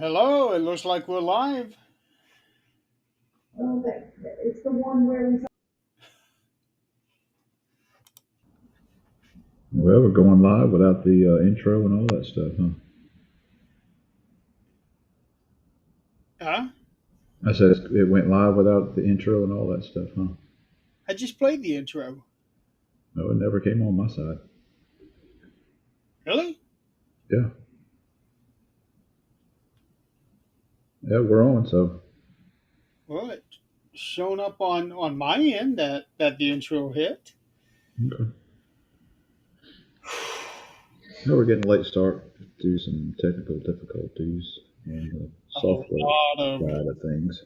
Hello, it looks like we're live. It's the one where we. Well, we're going live without the intro and all that stuff, huh? Huh? I said it went live without the intro and all that stuff, huh? I just played the intro. No, it never came on my side. Really? Yeah, yeah, we're on. So Well, it's shown up on my end that the intro hit. okay. No, we're getting a late start due to some technical difficulties on the A whole software lot of side of things.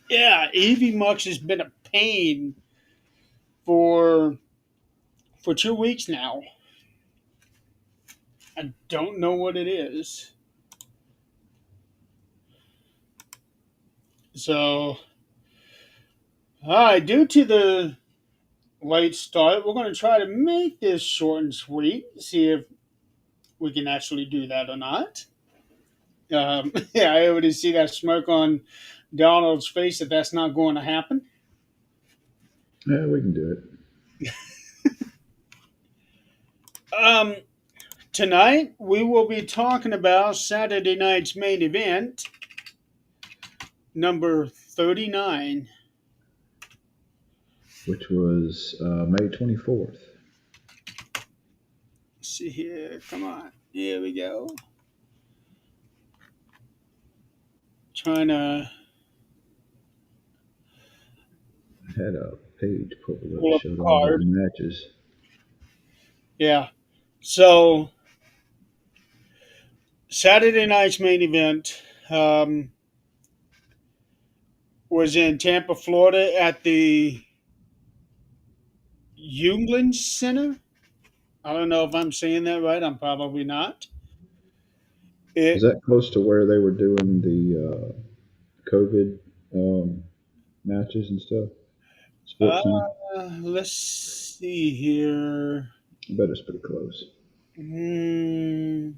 yeah. EV Mux has been a pain for for 2 weeks now. I don't know what it is. So, all right. Due to the late start, we're going to try to make this short and sweet. See if we can actually do that or not. Yeah, I already see that smirk on Donald's face that that's not going to happen. Yeah, we can do it. Um, Tonight we will be talking about Saturday night's main event, number 39. Which was May 24th. Let's see here, come on, here we go. Trying to I had a page pulled up pull up showed the all the card. matches. Yeah, so Saturday night's main event was in Tampa, Florida, at the Euglin Center. I don't know if I'm saying that right. I'm probably not. Is It that close to where they were doing the COVID um, matches and stuff? Uh, Sports Center. let's see here. I bet it's pretty close. Hmm.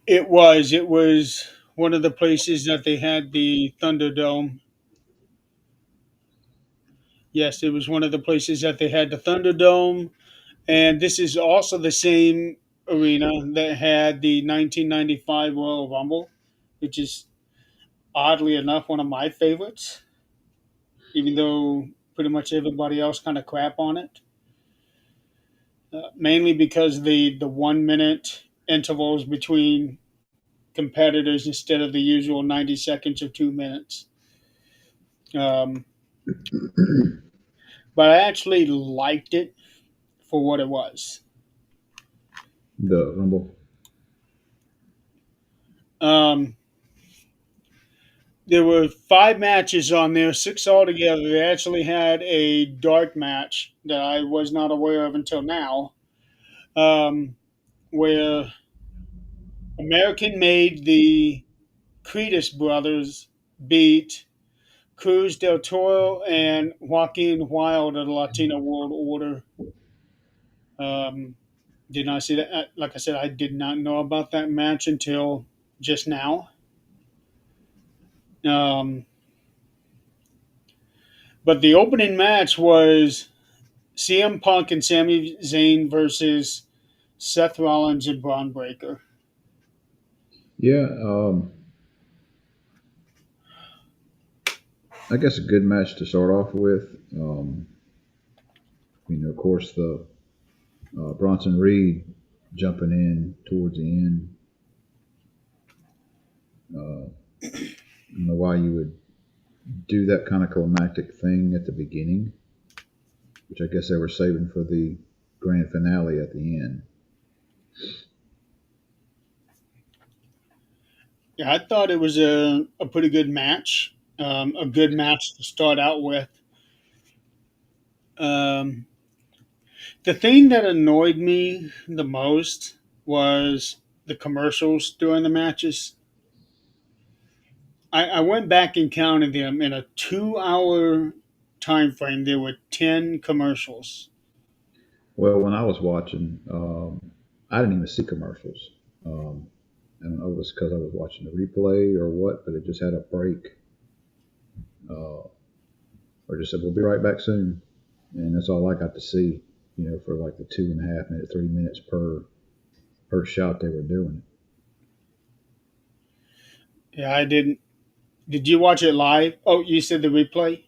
It was one of the places that they had the Thunderdome. Yes, it was one of the places that they had the Thunderdome, and this is also the same arena that had the 1995 Royal Rumble, which is oddly enough one of my favorites, even though pretty much everybody else kind of crap on it. Mainly because the 1 minute intervals between competitors instead of the usual 90 seconds or 2 minutes. Um, but I actually liked it for what it was. The Rumble. Um, there were 5 matches on there, six altogether. They actually had a dark match that I was not aware of until now, um, where American made the Cretus brothers beat Cruz del Toro and Joaquin Wild of the Latino World Order. Um, did not see that. Like I said, I did not know about that match until just now. Um, but the opening match was CM Punk and Sami Zayn versus Seth Rollins and Braun Breaker. Yeah, I guess a good match to start off with. Of course, the Bronson Reed jumping in towards the end. I don't know why you would do that kind of climactic thing at the beginning, which I guess they were saving for the grand finale at the end. Yeah, I thought it was a pretty good match. A good match to start out with. Um, the thing that annoyed me the most was the commercials during the matches. I went back and counted them in a 2 hour time frame. There were 10 commercials. Well, when I was watching, I didn't even see commercials. Um, I don't know if it was because I was watching the replay or what, but it just had a break, uh, or just said we'll be right back soon, and that's all I got to see. For like the 2.5 minute, 3 minutes per shot they were doing. Yeah, I didn't. Did you watch it live? Oh, you said the replay?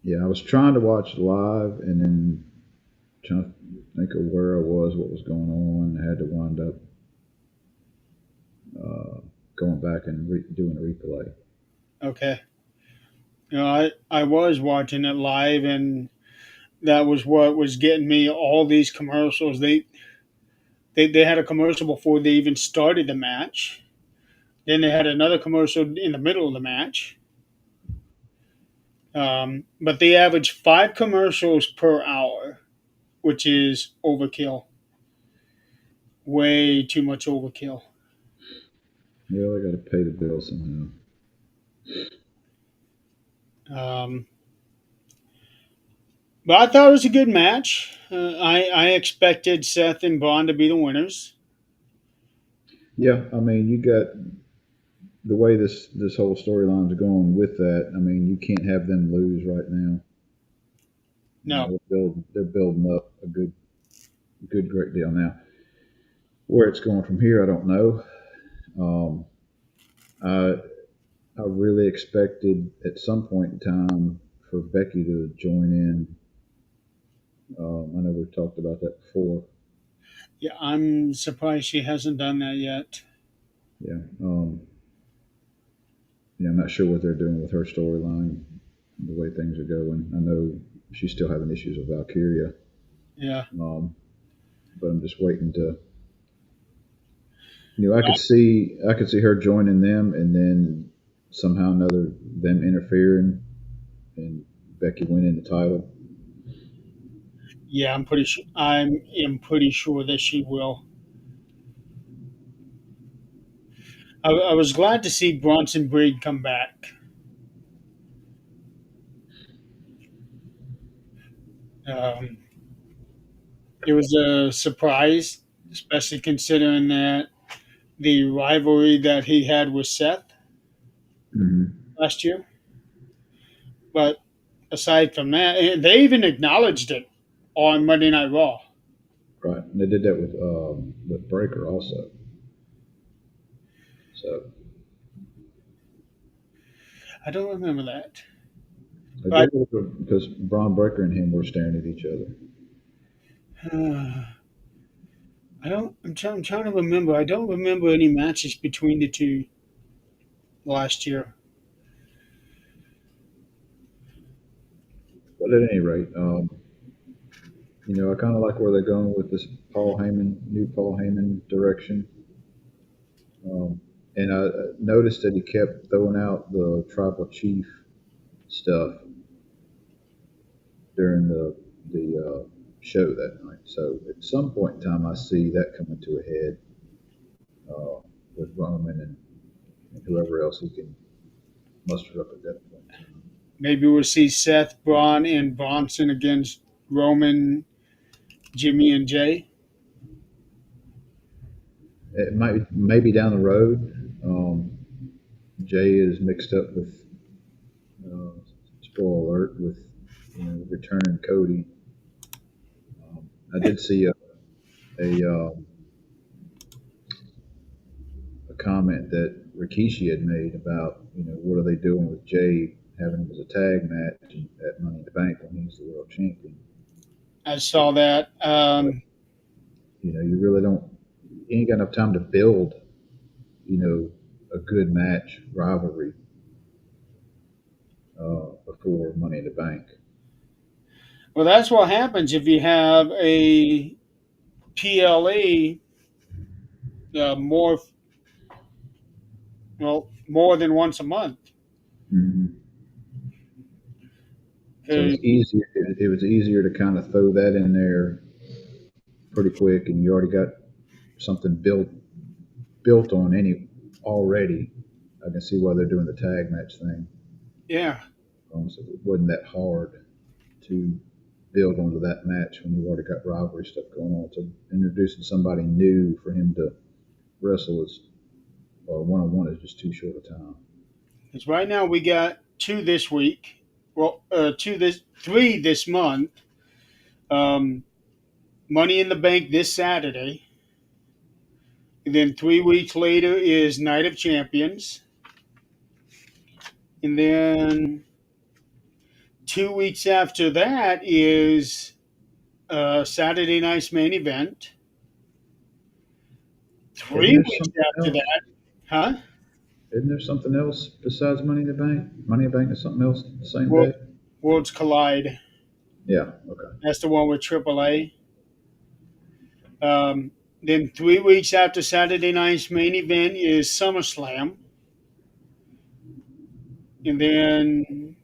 Yeah, I was trying to watch live and then trying to think of where I was, what was going on. I had to wind up uh, going back and doing a replay. Okay. I was watching it live, and that was what was getting me all these commercials. They had a commercial before they even started the match. Then they had another commercial in the middle of the match. But they average 5 commercials per hour, which is overkill. Way too much overkill. Well, I got to pay the bill somehow. Um, but I thought it was a good match. I expected Seth and Braun to be the winners. Yeah, I mean, you got the way this whole storyline's going with that. I mean, you can't have them lose right now. No, They're building up a good great deal now. Where it's going from here, I don't know. Um, I I really expected at some point in time for Becky to join in. I know we've talked about that before. yeah, I'm surprised she hasn't done that yet. Yeah. Yeah, I'm not sure what they're doing with her storyline, the way things are going. I know she's still having issues with Valkyria, Yeah, um, but I'm just waiting to. I could see her joining them, and then somehow or another them interfering and Becky winning the title. yeah, I'm pretty sure. I am pretty sure that she will. I was glad to see Bronson Reed come back. Um, it was a surprise, especially considering that the rivalry that he had with Seth Hmm. last year. But aside from that, they even acknowledged it on Monday Night Raw. Right, and they did that with Breaker also. So I don't remember that. they But did it because Braun Breaker and him were staring at each other. I don't. I'm trying to remember. I don't remember any matches between the two last year. But at any rate, I kind of like where they're going with this new Paul Heyman direction. Um, and I noticed that he kept throwing out the tribal chief stuff during the show that night. So at some point in time, I see that coming to a head uh, with Roman and whoever else he can muster up at that point in time. Maybe we'll see Seth, Braun, and Bronson against Roman, Jimmy, and Jay. It might maybe down the road. Jay is mixed up with uh, spoiler alert with returning Cody. I did see a comment that Rikishi had made about what are they doing with Jay having him as a tag match at Money in the Bank when he's the world champion. I saw that. But you really don't. You ain't got enough time to build a good match rivalry before Money in the Bank. Well, that's what happens if you have a PLE more, more than once a month. Mm-hmm. So 'Cause, it's easier. It was easier to kind of throw that in there pretty quick, and you already got something built on any already. I can see why they're doing the tag match thing. yeah, So it wasn't that hard to build onto that match when you've already got rivalry stuff going on. So introducing somebody new for him to wrestle is one on one is just too short a time. Because right now we got two this week. Well, three this month. Um, Money in the Bank this Saturday. And then 3 weeks later is Night of Champions. And then 2 weeks after that is Saturday night's main event. Isn't Three there weeks something after else? that, huh? Isn't there something else besides Money in the Bank? Money in the Bank is something else the same World, day? Worlds Collide. Yeah, okay. That's the one with AAA. Then 3 weeks after Saturday night's main event is SummerSlam. And then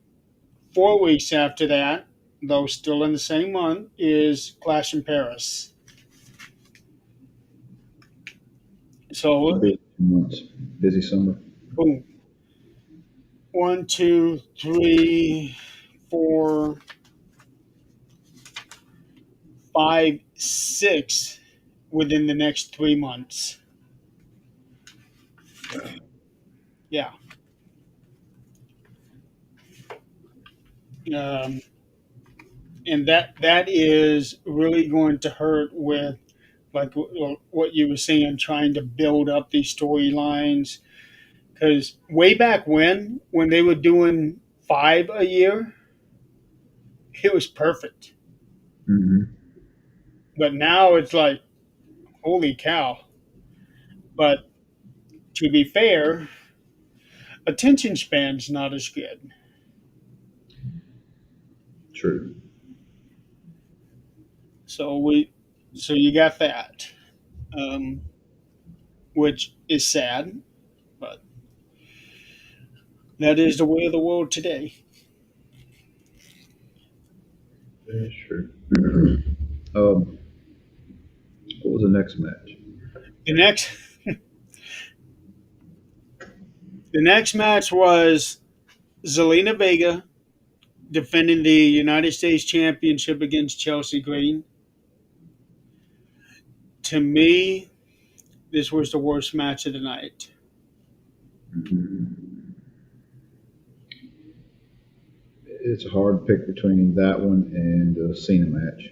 4 weeks after that, though still in the same month, is Clash in Paris. A So, busy 2 months, busy summer. boom. One, two, three, four, five, six within the next 3 months. Yeah. Um, and that is really going to hurt with like what you were saying, trying to build up these storylines. Because way back when they were doing 5 a year, it was perfect. Mm-hmm. But now it's like, holy cow. But to be fair, attention span's not as good. True. So so you got that, um, which is sad, but that is the way of the world today. That's true. um, what was the next match? The next the next match was Zelina Vega defending the United States Championship against Chelsea Green. To me, this was the worst match of the night. Mm-hmm. It's a hard pick between that one and the Cena match.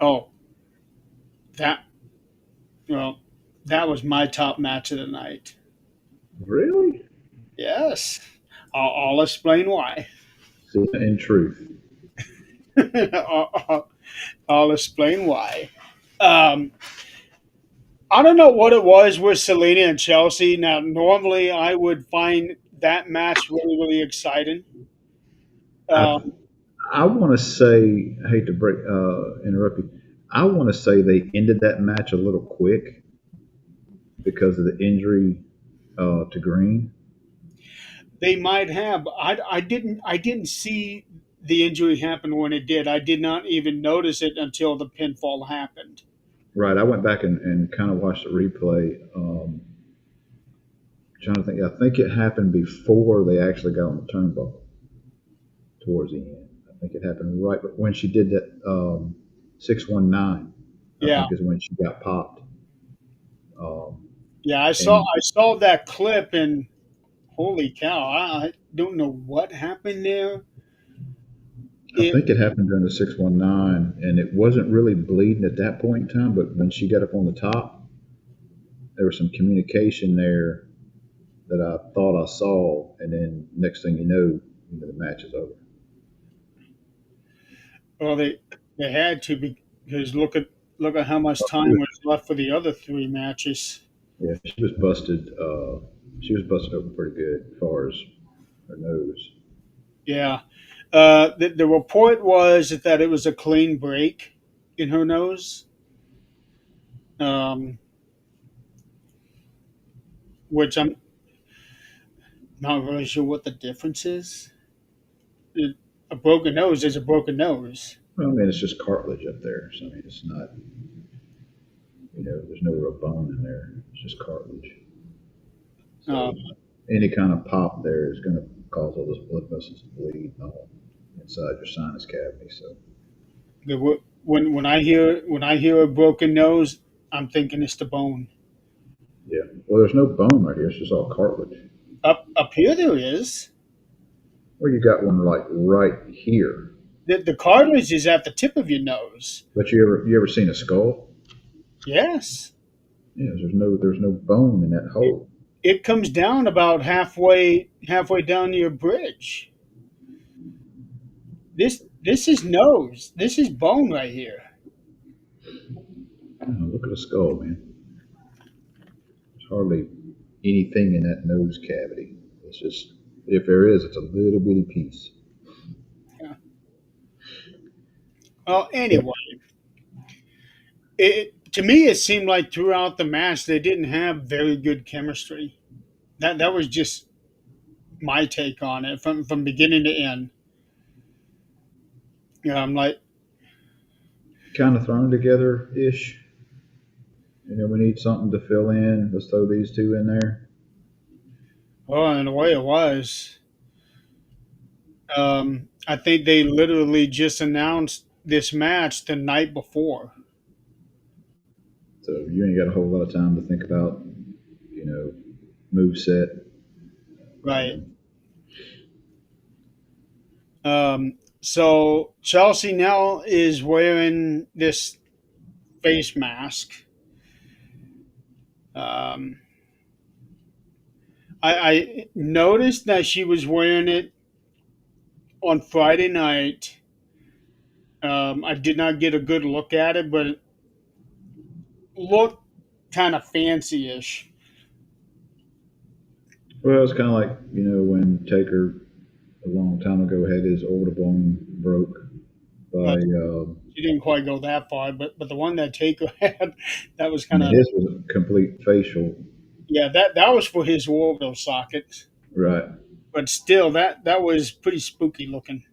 Oh, that well, that was my top match of the night. Really? Yes, I'll explain why. Cena in truth. I'll, I'll explain why. Um, I don't know what it was with Selena and Chelsea. Now, normally I would find that match really, really exciting. I Um, I want to say, I hate to interrupt you. I want to say they ended that match a little quick because of the injury to Green. they might have. I didn't see the injury happen when it did. I did not even notice it until the pinfall happened. Right. I went back and kind of watched the replay. Trying to think. I think it happened before they actually got on the turnbuckle towards the end. I think it happened right when she did that 619. I Yeah, think is when she got popped. Um, yeah. I saw and I saw that clip, and holy cow! I don't know what happened there. I It think it happened during the 619, and it wasn't really bleeding at that point in time. But when she got up on the top, there was some communication there that I thought I saw, and then next thing the match is over. well, they had to because look at how much She time was, was left for the other three matches. yeah, she was busted. She was busted open pretty good as far as her nose. Yeah. The report was that it was a clean break in her nose, um, which I'm not really sure what the difference is. It, a broken nose is a broken nose. Well, I mean, it's just cartilage up there, so I mean, it's not. There's no real bone in there. It's just cartilage. Uh, So any kind of pop there is going to cause all those blood vessels to bleed and all. inside your sinus cavity. So When I hear a broken nose, I'm thinking it's the bone. yeah, well, there's no bone right here; it's just all cartilage. Up here there is. Well, you got one like right here, The cartilage is at the tip of your nose. but you ever seen a skull? Yes. Yeah, there's no bone in that It, hole. it comes down about halfway down your bridge. This is nose. This is bone right here. Oh, look at the skull, man. There's hardly anything in that nose cavity. It's just if there is, it's a little bitty piece. Yeah. Well, Yeah, anyway, to me it seemed like throughout the match they didn't have very good chemistry. That was just my take on it from beginning to end. I'm like, kind of thrown together ish. We need something to fill in. Let's throw these two in there. well, in a way it was. I think they literally just announced this match the night before. So you ain't got a whole lot of time to think about, you know, move set. Right. So Chelsea now is wearing this face mask. Um, I noticed that she was wearing it on Friday night. I did not get a good look at it, but it looked kind of fancy-ish. Well, it's kind of like when Taker a long time ago had his orbital broke by. Well, she didn't quite go that far, but the one that Taker had, that was I kind mean, of, his was a complete facial. yeah, that was for his orbital socket. Right. But still, that was pretty spooky looking.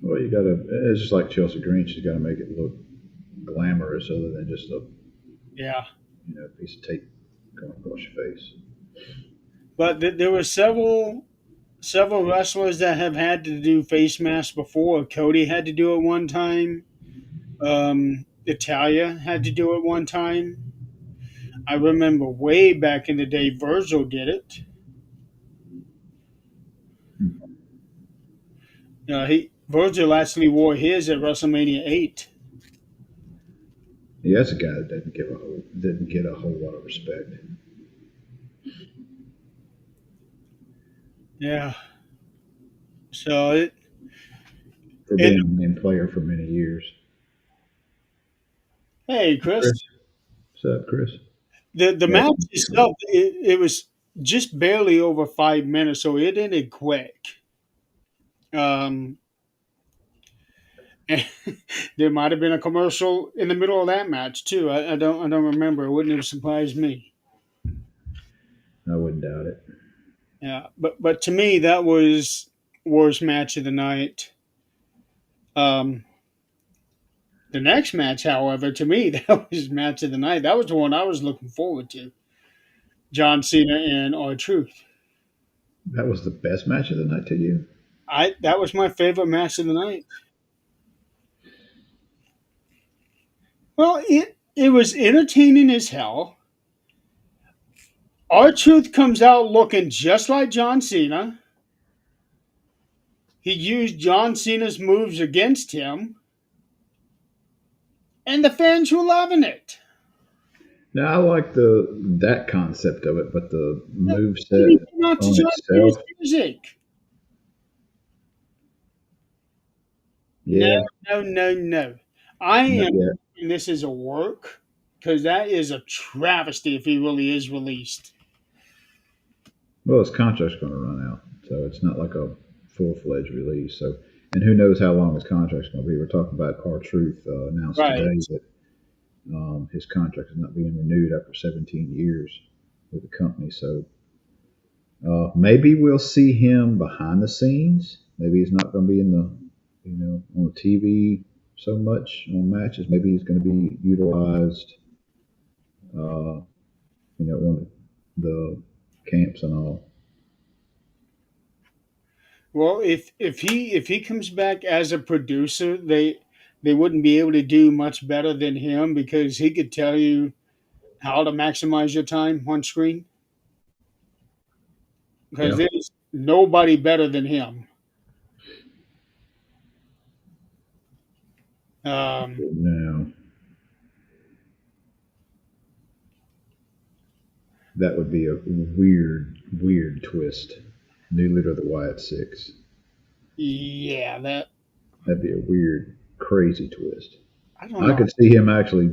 Well, you got to. It's just like Chelsea Green. She's got to make it look glamorous, other than just a Yeah, piece of tape going across your face. but there were several wrestlers that have had to do face masks before. Cody had to do it one time. Italia had to do it one time. I remember way back in the day, Virgil did it. He Virgil actually wore his at WrestleMania 8. Yeah, that's a guy that didn't get a whole lot of respect Yeah. So for it being a main player for many years. hey Chris, Chris, what's up, Chris? the Yeah, match itself, it was just barely over 5 minutes, so it ended quick. Um, there might have been a commercial in the middle of that match too. I don't remember. It wouldn't have surprised me. I wouldn't doubt it. Yeah, but to me that was worst match of the night. Um, the next match, however, to me that was match of the night. That was the one I was looking forward to. John Cena and R Truth. That was the best match of the night to you. I That was my favorite match of the night. Well, it was entertaining as hell. R Truth comes out looking just like John Cena. He used John Cena's moves against him, and the fans were loving it. Now I like the that concept of it, but the move set He came out to on John Cena's itself, music. No, yeah, no, no, no. I not am yet. thinking this is a work because that is a travesty if he really is released. Well, his contract's going to run out, so it's not like a full fledged release. So, and who knows how long his contract's going to be? We're talking about R Truth announced Right. today that his contract is not being renewed after 17 years with the company. So maybe we'll see him behind the scenes. Maybe he's not going to be in the on the TV so much on matches. Maybe he's going to be utilized, uh, on the camps and all. Well, if he comes back as a producer, they wouldn't be able to do much better than him because he could tell you how to maximize your time on screen. Because Yeah. there's nobody better than him. Um, Now that would be a weird twist. New leader of the Wyatt Six. yeah, that That'd be a weird, crazy twist. I don't I know. could see him actually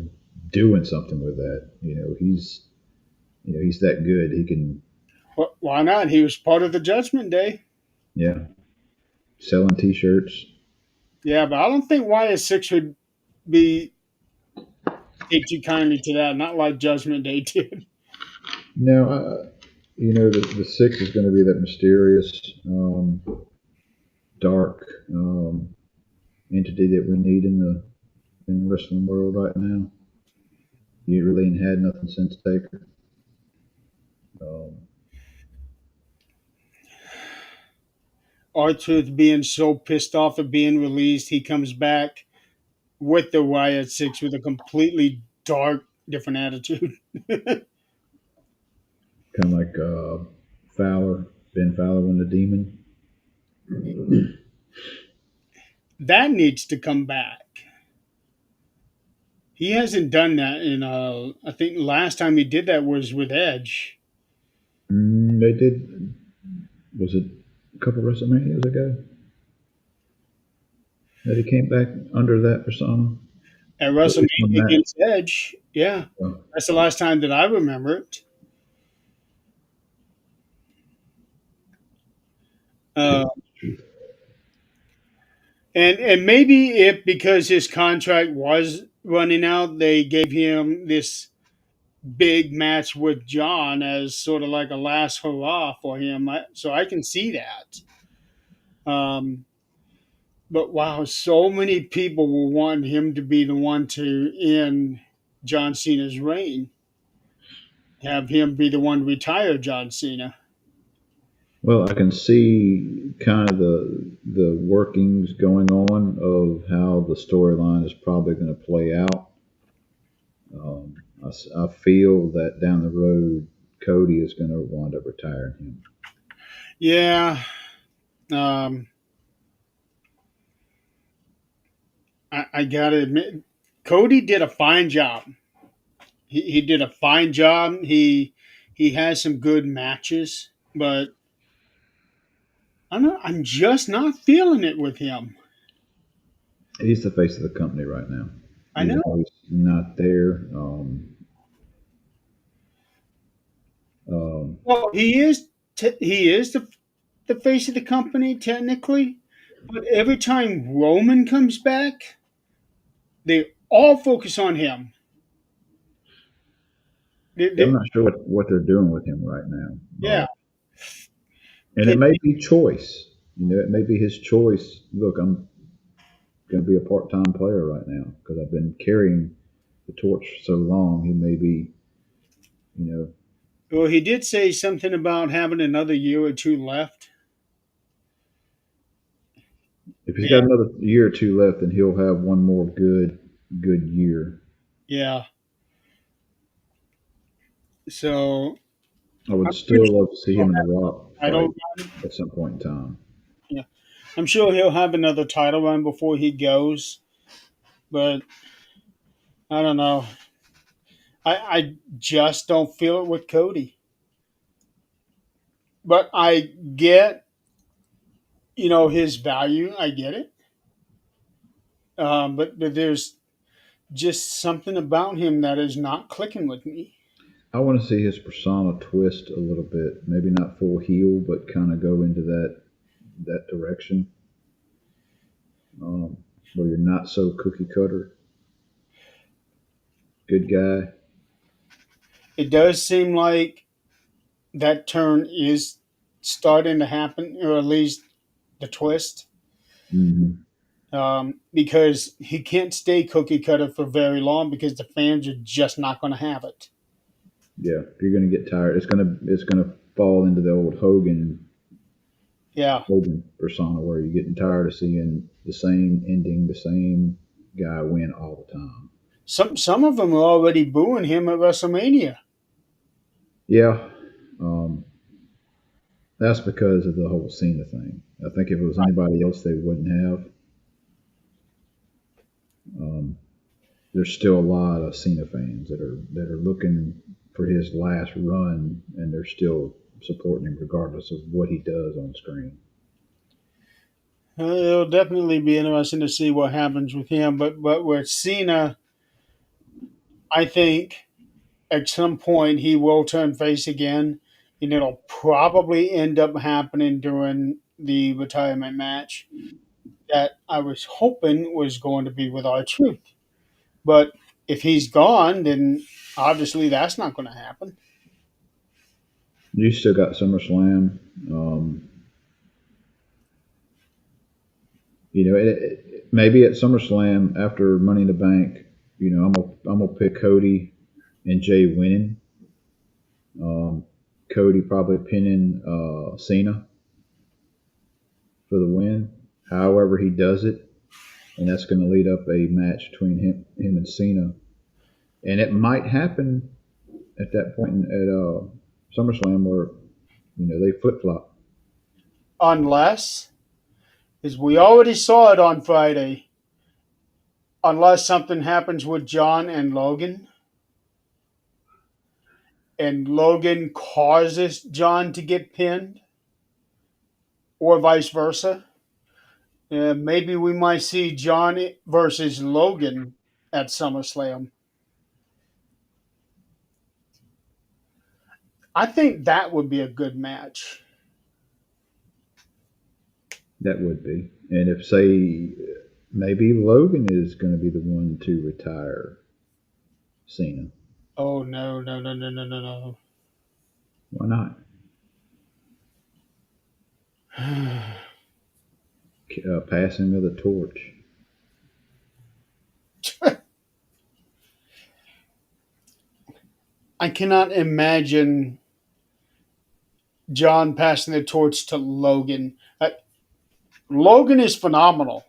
doing something with that. He's that good. He can, Why not? He was part of the Judgment Day. yeah, selling T-shirts. Yeah, but I don't think YS6 would be take too kindly to that. Not like Judgment Day did. No, the six is going to be that mysterious, dark entity that we need in the wrestling world right now. You really ain't had nothing since Taker. Um, R-Truth being so pissed off at being released, he comes back with the YS6 with a completely dark, different attitude. Kind of like Fowler, Ben Fowler, when the Demon. That needs to come back. He hasn't done that in I think last time he did that was with Edge. They did. Was it a couple WrestleManias ago that he came back under that persona? At Or at least one WrestleMania match. against Edge. Yeah. Oh, That's the last time that I remember it. truth, Uh, truth. and maybe if because his contract was running out, they gave him this big match with John as sort of like a last hurrah for him. So I can see that. Um, but wow, so many people will want him to be the one to end John Cena's reign. Have him be the one to retire John Cena. Well, I can see kind of the workings going on of how the storyline is probably going to play out. I feel that down the road, Cody is going to wind up retiring him. Yeah. Um, I gotta admit, Cody did a fine job. He did a fine job. He has some good matches, but I'm just not feeling it with him. He's the face of the company right now. I Even know. though he's not there, Well, he is the face of the company technically, but every time Roman comes back, they all focus on him. I'm not sure what they're doing with him right now. Yeah. And it Can, may be choice. It may be his choice. Look, I'm going to be a part-time player right now because I've been carrying the torch so long. He may be, you know, well, he did say something about having another year or two left. if he's got Yeah. another year or two left, then he'll have one more good year. Yeah. So I would I'm pretty still love to see sure him and The Rock I fight don't. at some point in time. Yeah, I'm sure he'll have another title run before he goes, but I don't know. I just don't feel it with Cody. But I get his value. I get it. But there's just something about him that is not clicking with me. I want to see his persona twist a little bit. Maybe not full heel, but kind of go into that direction where you're not so cookie cutter, good guy. It does seem like that turn is starting to happen, or at least the twist. Hmm. Because he can't stay cookie cutter for very long because the fans are just not going to have it. Yeah, you're gonna get tired. It's gonna fall into the old Hogan Yeah. Logan persona where you're getting tired of seeing the same ending, the same guy win all the time. Some of them are already booing him at WrestleMania. Yeah, um, that's because of the whole Cena thing. I think if it was anybody else, they wouldn't have. Um, there's still a lot of Cena fans that are looking for his last run, and they're still supporting him regardless of what he does on screen. It'll definitely be interesting to see what happens with him. But with Cena, I think at some point he will turn face again, and it'll probably end up happening during the retirement match that I was hoping was going to be with our truth. But if he's gone, then obviously that's not going to happen. You still got SummerSlam. Um, maybe at SummerSlam after Money in the Bank, I'm gonna pick Cody and Jay winning. Um, Cody probably pinning Cena for the win. However he does it, and that's going to lead up a match between him and Cena, and it might happen at that point at SummerSlam where they flip flop. Unless, as we already saw it on Friday, unless something happens with John and Logan, and Logan causes John to get pinned, or vice versa. Maybe we might see John versus Logan at SummerSlam. I think that would be a good match. That would be, and if say maybe Logan is going to be the one to retire Cena. Oh no, no, no, no, no, no, Why not? no. Passing of the torch. I cannot imagine John passing the torch to Logan. Logan is phenomenal.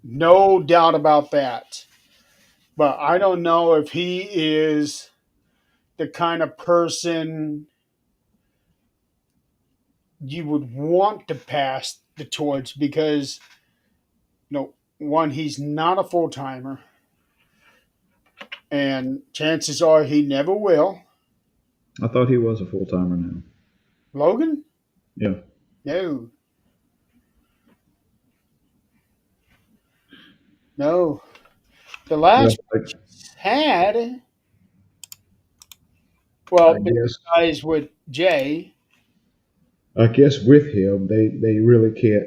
No doubt about that. But I don't know if he is the kind of person you would want to pass the torch because, one, he's not a full timer, and chances are he never will. I thought he was a full timer now. Logan? Yeah. No, no. The Well, last had, I well, guess besides with Jay, I guess with him they really can't.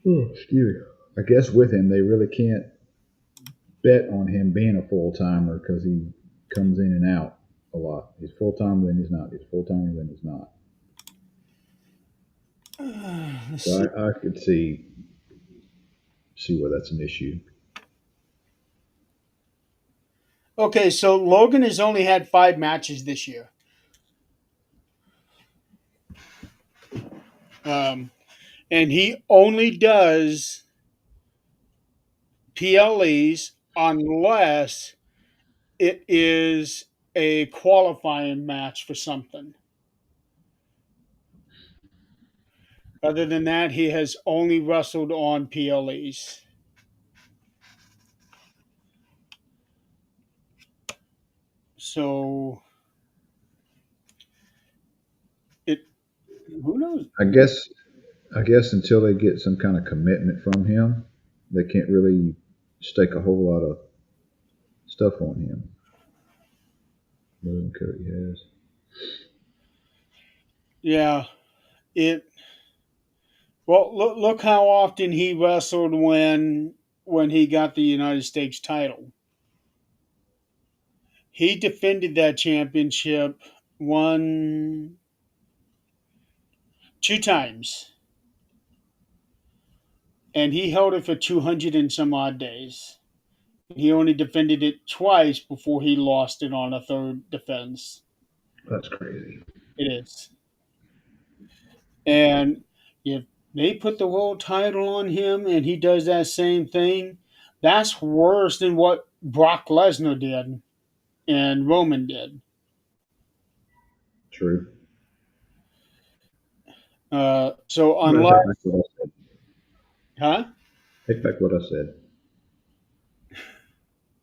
Oh, excuse me. I guess with him they really can't bet on him being a full timer because he comes in and out a lot. He's full timer, then he's not. He's full timer, then he's not. let's So see. I could see where that's an issue. Okay, so Logan has only had 5 matches this year. Um, and he only does PLEs unless it is a qualifying match for something. Other than that, he has only wrestled on PLEs. So it who knows? I guess I guess until they get some kind of commitment from him, they can't really stake a whole lot of stuff on him. More than Cody has. Yeah, it. Well, look how often he wrestled when he got the United States title. He defended that championship one, 2 times, and he held it for 200 and some odd days. He only defended it twice before he lost it on a third defense. That's crazy. It is. And if they put the world title on him and he does that same thing, that's worse than what Brock Lesnar did and Roman did. True. So I'm going to take back unless, what I said. huh? Take back what I said.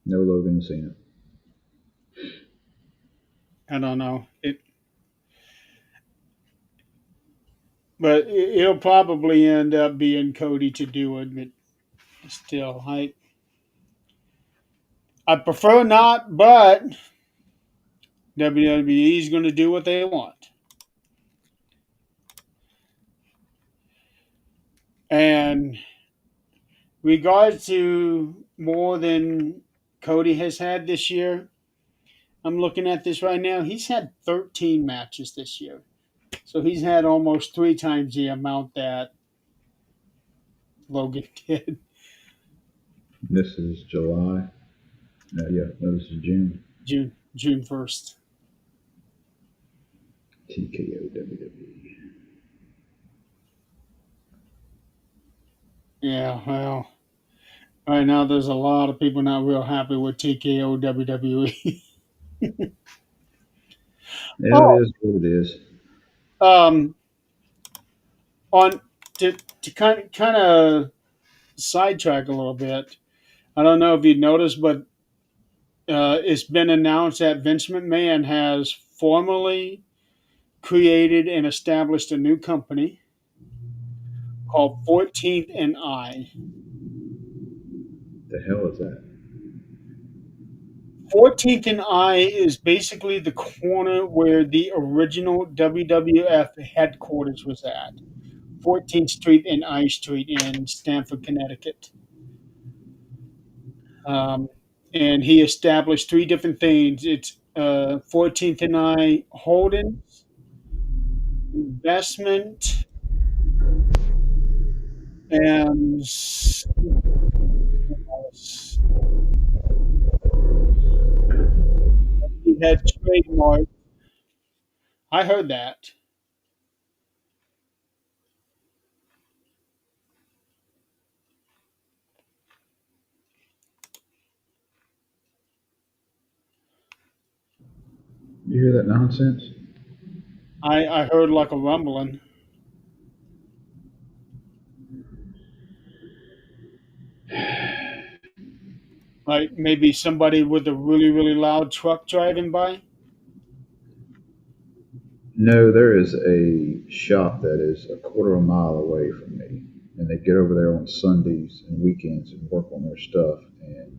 No Logan Cena. I don't know it, but it'll probably end up being Cody to do it. But still, I prefer not, but WWE is going to do what they want. And regards to more than Cody has had this year, I'm looking at this right now. He's had 13 matches this year. So he's had almost three times the amount that Logan did. This is July. Yeah, no, this is June. June 1st. TKO WWE. Yeah, well, right now there's a lot of people not real happy with TKO WWE. Yeah, it Oh, is what it is. um, on to kind of sidetrack a little bit. I don't know if you noticed, but it's been announced that Vince McMahon has formally created and established a new company called 14th and I. The hell is that? 14th and I is basically the corner where the original WWF headquarters was at. 14th Street and I Street in Stamford, Connecticut. Um, and he established three different things. It's 14th and I Holdings, Investment, and he had trademark. I heard that. You hear that nonsense? I heard like a rumbling, like maybe somebody with a really loud truck driving by. No, there is a shop that is a quarter of a mile away from me, and they get over there on Sundays and weekends and work on their stuff and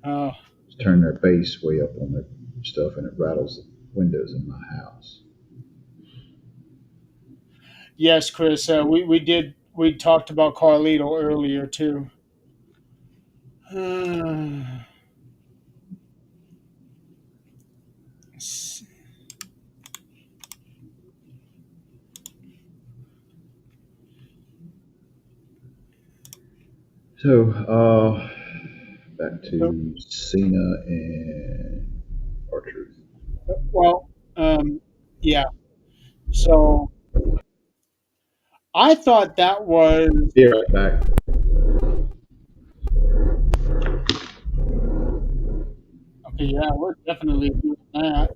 Uh, turn their bass way up on their stuff, and it rattles the windows in my house. yes, Chris. We talked about Carlito earlier too. So, back So, to Cena and R-Truth. well, yeah. So I thought that was Be right back. okay. Yeah, we're definitely doing that.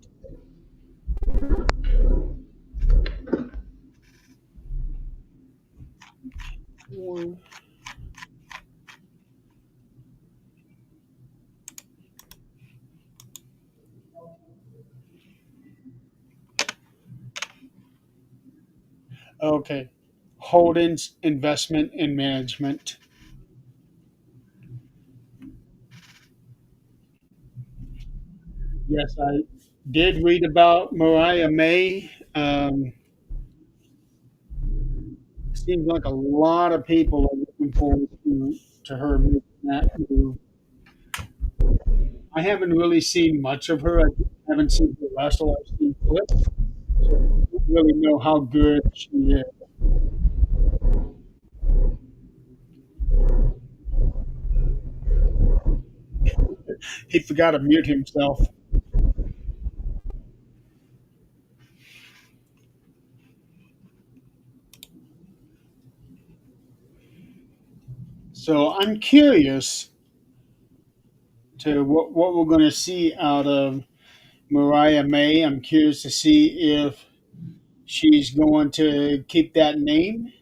Okay, Holdings Investment and Management. Yes, I did read about Mariah May. Seems like a lot of people are looking forward to her making that move. I haven't really seen much of her. I haven't seen her wrestle. I've seen clips, so I don't really know how good she is. He forgot to mute himself. So I'm curious to what we're going to see out of Mariah May. I'm curious to see if she's going to keep that name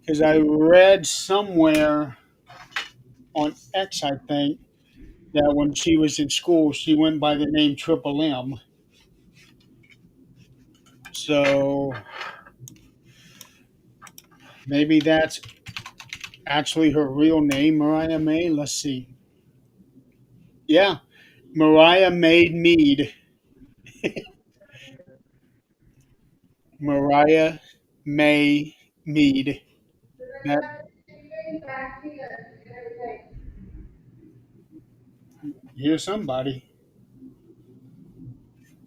because I read somewhere on X, I think, that when she was in school, she went by the name Triple M. So maybe that's actually her real name, Mariah May. Let's see. Yeah, Mariah May Mead. Mariah May Mead. That here's somebody.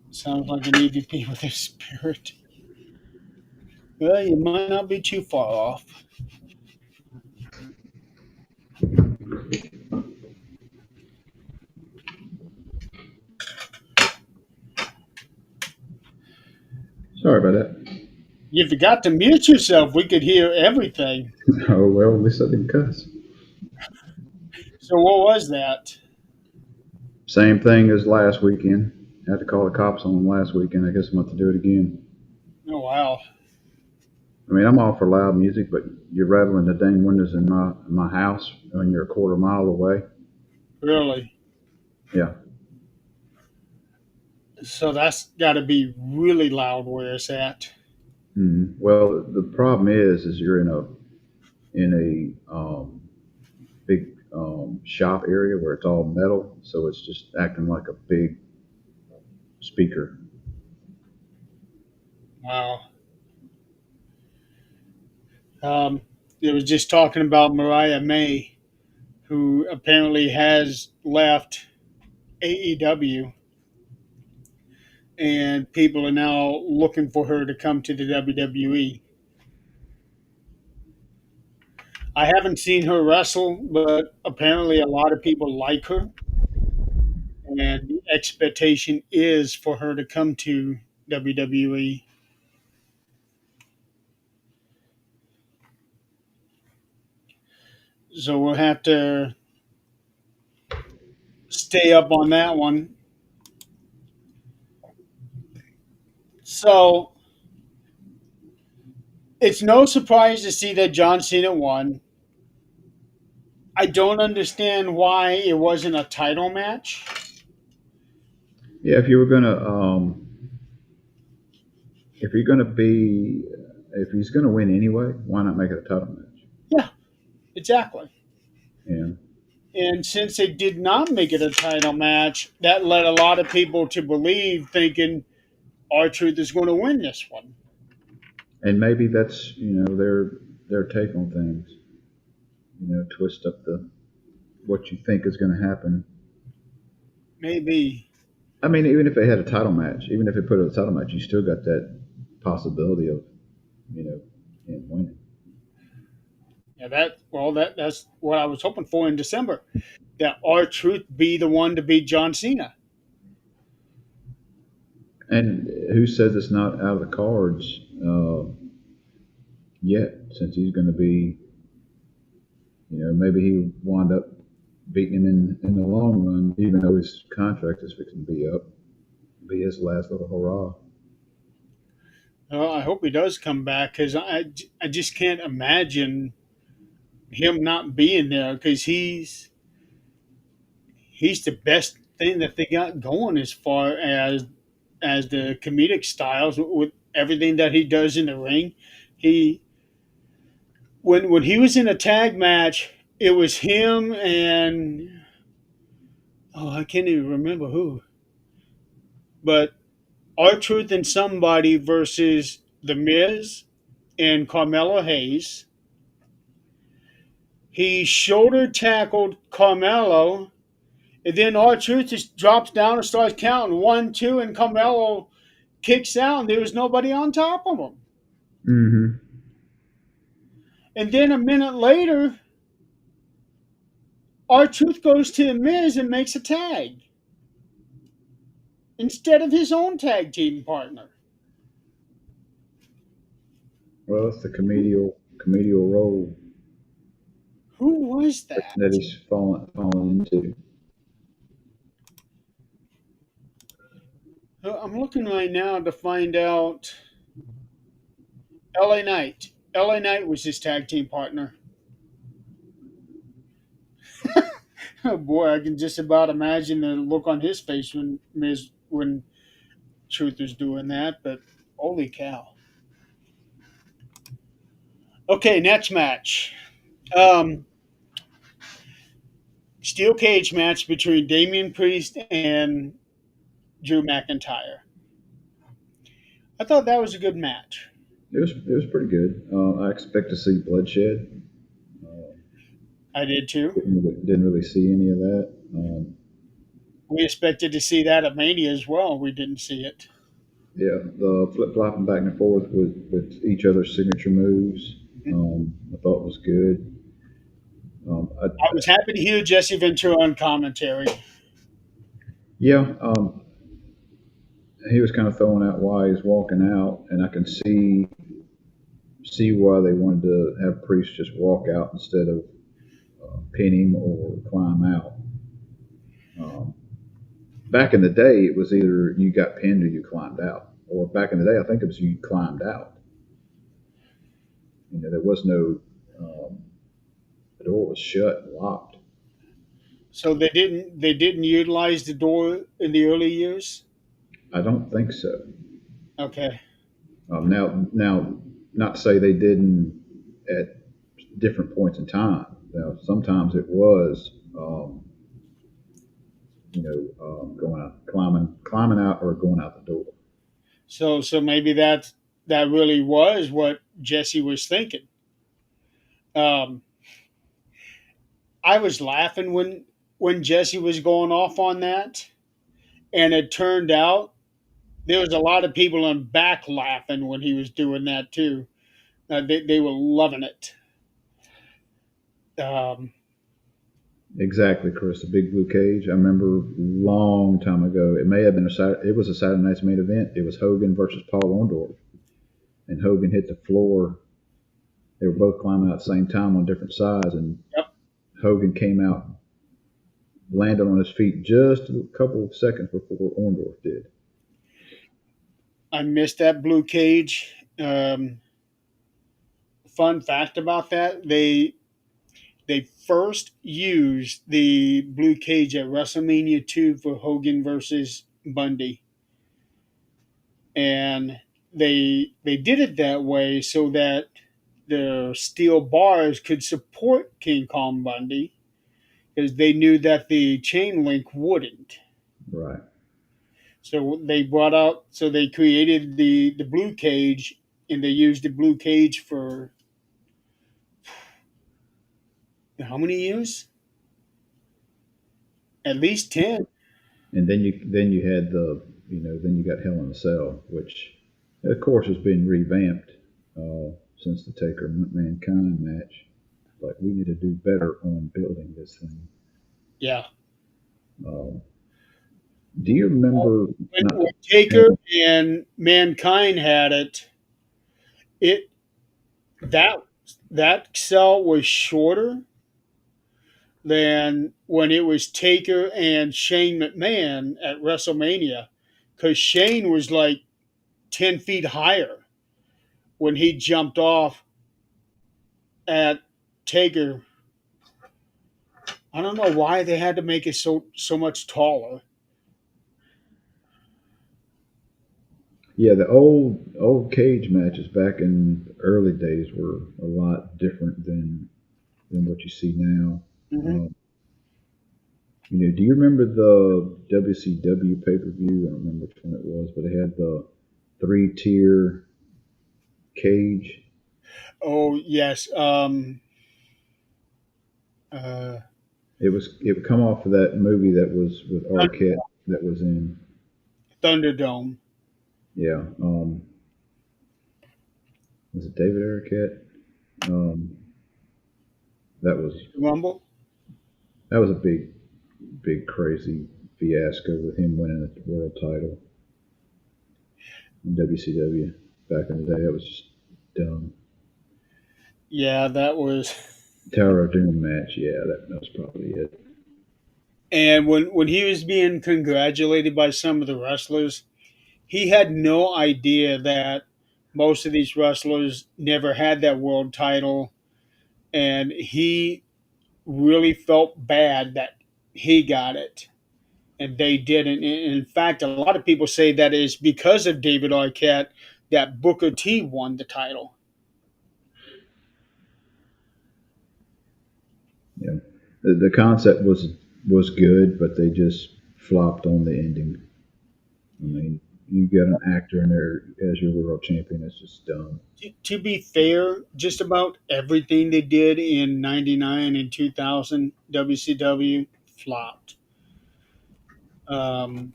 Sounds like an EVP with a spirit. Well, you might not be too far off. Sorry about that. You forgot to mute yourself. We could hear everything. Oh well, at least I didn't cuss. So what was that? Same thing as last weekend. Had to call the cops on them last weekend. I guess I'm about to do it again. Oh wow, I mean, I'm all for loud music, but you're rattling the dang windows in my house when you're a quarter mile away. really? Yeah. So that's got to be really loud where it's at. Well, the problem is you're in a big shop area where it's all metal, so it's just acting like a big speaker. Wow. Um, it was just talking about Mariah May, who apparently has left AEW, and people are now looking for her to come to the WWE. I haven't seen her wrestle, but apparently a lot of people like her, and the expectation is for her to come to WWE. So we'll have to stay up on that one. So it's no surprise to see that John Cena won. I don't understand why it wasn't a title match. Yeah, if you're gonna be, if he's gonna win anyway, why not make it a title match? Yeah, exactly. Yeah. And since they did not make it a title match, that led a lot of people to believe, thinking R Truth is going to win this one. And maybe that's their take on things. Twist up the what you think is going to happen. Maybe. I mean, even if they had a title match, even if they put it a title match, you still got that possibility of you know him winning. Yeah, that's what I was hoping for in December. That R Truth be the one to beat John Cena. And who says it's not out of the cards yet? Since he's going to be, maybe he wind up beating him in the long run, even though his contract is fixing to be up. Be his last little hurrah. I hope he does come back because I just can't imagine him not being there because he's the best thing that they got going as far as the comedic styles with everything that he does in the ring. He when he was in a tag match, it was him and I can't even remember who, but R Truth and somebody versus The Miz and Carmelo Hayes. He shoulder tackled Carmelo, and then R Truth just drops down and starts counting 1, 2, and Carmelo kicks out, and there was nobody on top of him. Mm-hmm. And then a minute later, R Truth goes to the Miz and makes a tag instead of his own tag team partner. Well, it's the comedial role. Who was that that? he's fallen into. I'm looking right now to find out. LA Knight. LA Knight was his tag team partner. Oh boy, I can just about imagine the look on his face when Truth was doing that. But holy cow! Okay, next match. Um, Steel cage match between Damian Priest and Drew McIntyre. I thought that was a good match. It was pretty good. I expect to see bloodshed. Uh, I did too. didn't really see any of that. We expected to see that at Mania as well. We didn't see it. Yeah, the flip flopping back and forth with each other's signature moves, I thought was good. I, I was happy to hear Jesse Ventura on commentary. yeah, he was kind of throwing out why he's walking out, and I can see why they wanted to have Priest just walk out instead of pin him or climb out. Um, Back in the day, it was either you got pinned or you climbed out, or back in the day, I think it was you climbed out. There was no the door was shut and locked. So they didn't utilize the door in the early years. I don't think so. Okay. Now, not to say they didn't at different points in time. Now, sometimes it was, going out, climbing out, or going out the door. So maybe that really was what Jesse was thinking. Um, I was laughing when Jesse was going off on that, and it turned out there was a lot of people in back laughing when he was doing that too. They were loving it. Um, Exactly, Chris. The big blue cage. I remember long time ago. It may have been It was a Saturday night's main event. It was Hogan versus Paul Orndorff, and Hogan hit the floor. They were both climbing out at the same time on different sides, and yep, Hogan came out, landed on his feet just a couple of seconds before Orndorff did. I missed that blue cage. Fun fact about that: they first used the blue cage at WrestleMania 2 for Hogan versus Bundy, and they did it that way so that the steel bars could support King Kong Bundy because they knew that the chain link wouldn't. Right. So they created the blue cage, and they used the blue cage for how many years? At least 10. And then you had then you got Hell in a Cell, which of course has been revamped since the Taker Mankind match. Like we need to do better on building this thing. Yeah. Um, do you remember not When to Taker change? and Mankind had it, it that that cell was shorter than when it was Taker and Shane McMahon at WrestleMania, because Shane was like 10 feet higher when he jumped off at Taker. I don't know why they had to make it so much taller. Yeah, the old cage matches back in the early days were a lot different than what you see now. Hmm. Um, do you remember the WCW pay per view? I don't remember which one it was, but it had the 3-tier cage. Oh yes, uh, It would come off of that movie that was with Arquette that was in. Thunderdome. Yeah, was it David Arquette? Um, that was Rumble. that was a big crazy fiasco with him winning the world title in WCW back in the day. That was just dumb. Yeah, that was. Tower of Doom match. Yeah, that's probably it. And when he was being congratulated by some of the wrestlers, he had no idea that most of these wrestlers never had that world title, and he really felt bad that he got it and they didn't. In fact, a lot of people say that is because of David Arquette that Booker T won the title. Yeah, the concept was good, but they just flopped on the ending. I mean, you get an actor in there as your world champion. It's just dumb. To be fair, just about everything they did in '99 and 2000 WCW flopped. Um,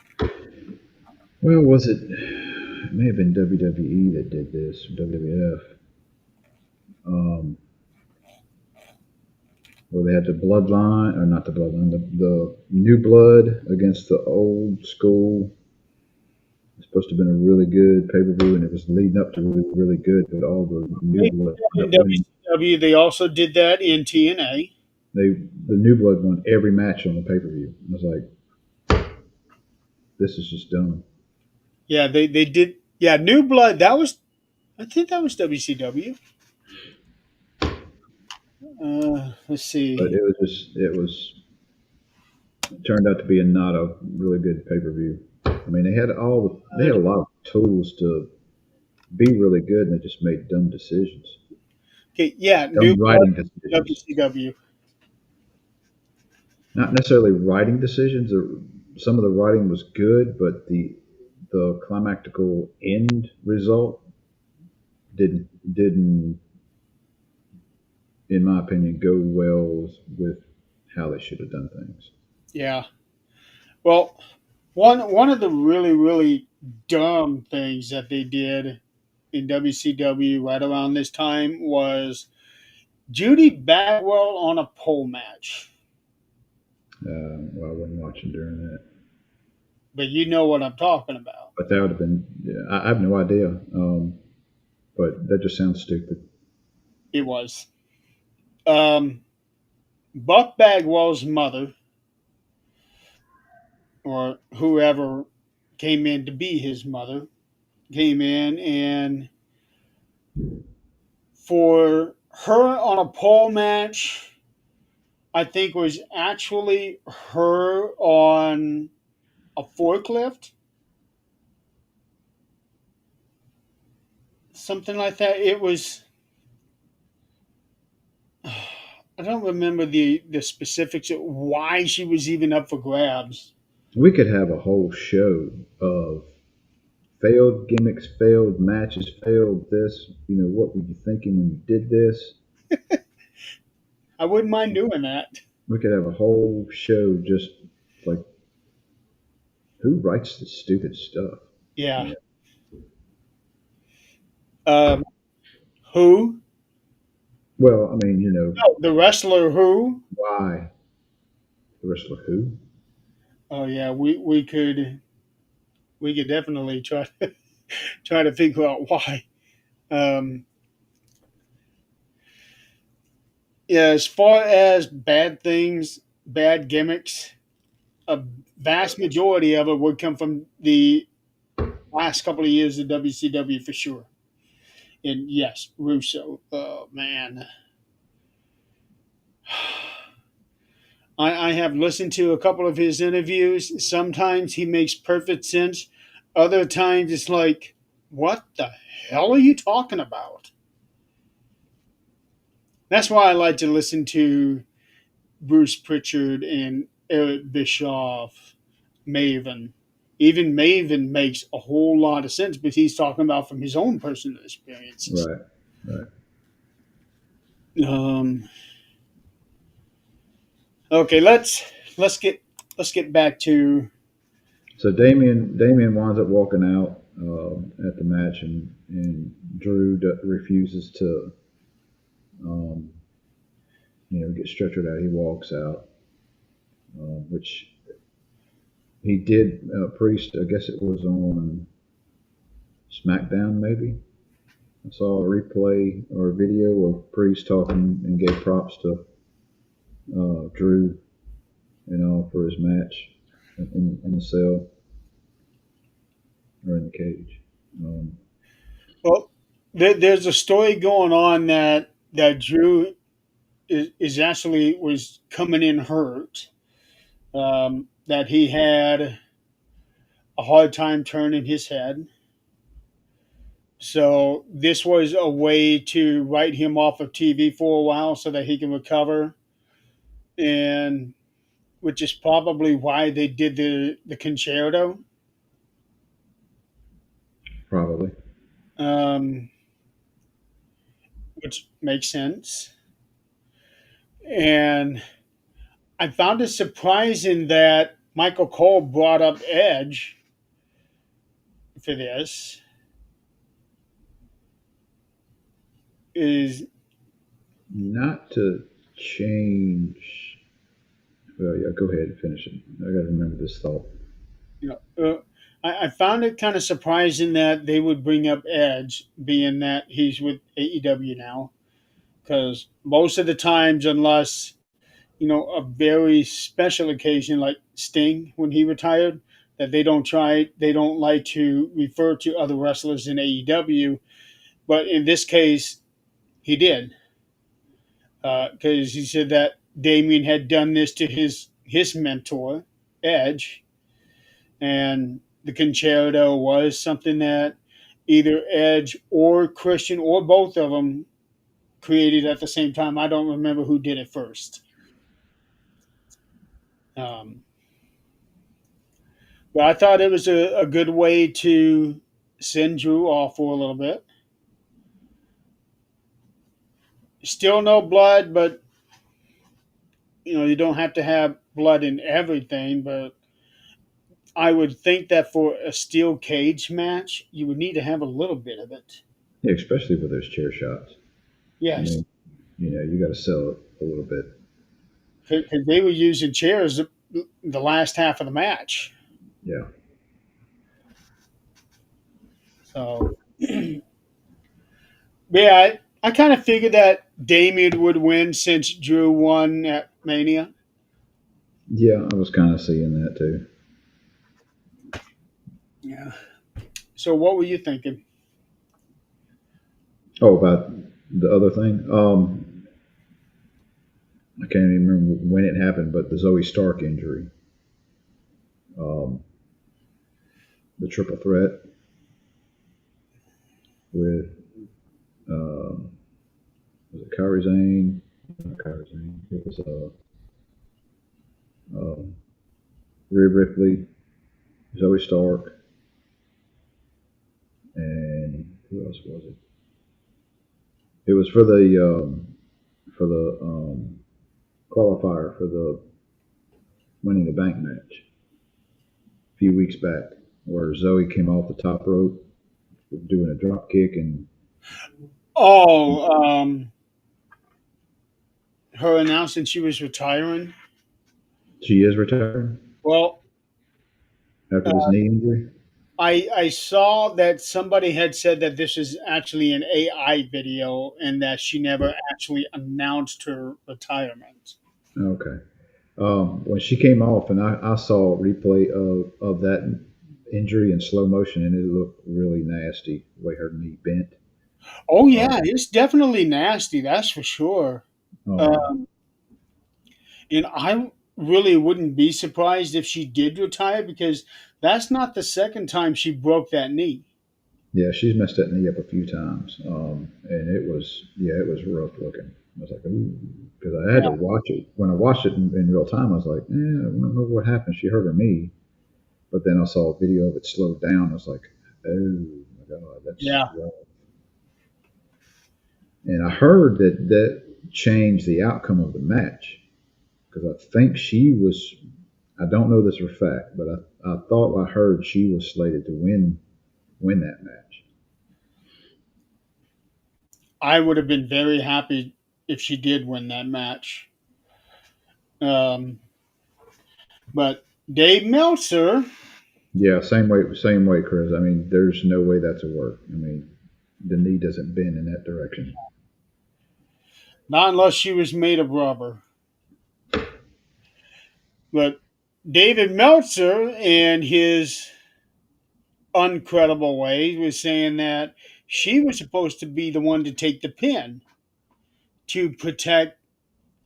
Well, was it? It may have been WWE that did this, WWF, where they had the bloodline, or not the bloodline, the new blood against the old school. It's supposed to have been a really good pay per view, and it was leading up to really, really good, but all the new they did blood that ended in up winning. WCW. They also did that in TNA. They the new blood won every match on the pay per view. I was like, this is just dumb. Yeah, they did. Yeah, New Blood. That was I think that was WCW. Let's But see. it was just it turned out to be a not a really good pay per view. I mean, they had a lot of tools to be really good, and they just made dumb decisions, Okay, yeah, New dumb Blood writing decisions. WCW. Not necessarily writing decisions. Some of the writing was good, but the climactical end result didn't, in my opinion, go well with how they should have done things. Yeah. Well, one of the really dumb things that they did in WCW right around this time was Judy Bagwell on a pole match. Well, I wasn't watching during that, But you know what I'm talking about. but that would have been. Yeah, I have no idea. But that just sounds stupid. It was. Um, Buck Bagwell's mother, or whoever came in to be his mother, came in and for her on a pole match, I think was actually her on a forklift, something like that. It was. I don't remember the specifics of why she was even up for grabs. We could have a whole show of failed gimmicks, failed matches, failed this. You know, what were you thinking when you did this? I wouldn't mind doing that. We could have a whole show just like who writes this stupid stuff? Yeah. Yeah. Um, who? Well, I mean, Oh, the wrestler who? why the wrestler who? Oh yeah, we could definitely try try to figure out why. Um, yeah, as far as bad things, bad gimmicks, a vast majority of it would come from the last couple of years of WCW for sure. And yes, Russo. Oh man, I have listened to a couple of his interviews. Sometimes he makes perfect sense. Other times it's like, what the hell are you talking about? That's why I like to listen to Bruce Pritchard and Eric Bischoff, Maven. Even Maven makes a whole lot of sense, but he's talking about from his own personal experiences. Right, right. Um, okay, let's get back to So Damien winds up walking out at the match, and Drew refuses to um, get stretchered out. He walks out, which he did. Priest, I guess it was on SmackDown, maybe. I saw a replay or a video of Priest talking and gave props to Drew, for his match in the cell or in the cage. Um, Well, there's a story going on that Drew is actually was coming in hurt. That he had a hard time turning his head. So this was a way to write him off of TV for a while so that he can recover, and which is probably why they did the concerto, Probably. um, which makes sense. And I found it surprising that Michael Cole brought up Edge for this. Is Not to change. Well, yeah, go ahead and finish it. I got to remember this thought. you know, I found it kind of surprising that they would bring up Edge, being that he's with AEW now, because most of the times, unless a very special occasion like Sting when he retired, that they don't like to refer to other wrestlers in AEW, but in this case, he did, because he said that Damien had done this to his mentor, Edge, and the concerto was something that either Edge or Christian or both of them created at the same time. I don't remember who did it first. Um, but I thought it was a good way to send Drew off for a little bit. Still no blood, but you don't have to have blood in everything. But I would think that for a steel cage match, you would need to have a little bit of it. Yeah, especially with those chair shots. I Yes, mean, you got to sell it a little bit. because they were using chairs the last half of the match. Yeah. So, yeah, I kind of figured that Damien would win since Drew won at Mania. Yeah, I was kind of seeing that too. Yeah. So, what were you thinking? Oh, about the other thing. I can't even remember when it happened, but the Zoe Stark injury, um, the triple threat with um, was it Kyrie Zane? Not Kyrie Zane. It was Rhea Ripley, Zoe Stark, and who else was it? It was for the qualifier for the Money in the Bank match a few weeks back, where Zoe came off the top rope doing a drop kick, and Oh, her announcing she was retiring. she is retired Well, after this uh, knee injury. I saw that somebody had said that this is actually an AI video and that she never actually announced her retirement. Okay. When she came off, and I saw a replay of that injury in slow motion, and it looked really nasty the way her knee bent. Oh Uh, yeah, it's definitely nasty. That's for sure. um, Um, and I really wouldn't be surprised if she did retire because that's not the second time she broke that knee. yeah, she's messed that knee up a few times, and it was rough looking. I was like, ooh, because I had to Yeah, watch it. When I watched it in real time, I was like, I don't know what happened. She hurt her knee, but then I saw a video of it slowed down. I was like, oh my god, that's yeah. rough. And I heard that changed the outcome of the match because I think she was. I don't know this for a fact, but I thought I heard she was slated to win that match. I would have been very happy if she did win that match. Um, but Dave Meltzer, Yeah, same way, Chris. I mean, there's no way that's a work. I mean, the knee doesn't bend in that direction. Not unless she was made of rubber. But David Meltzer, in his uncredible way, was saying that she was supposed to be the one to take the pin to protect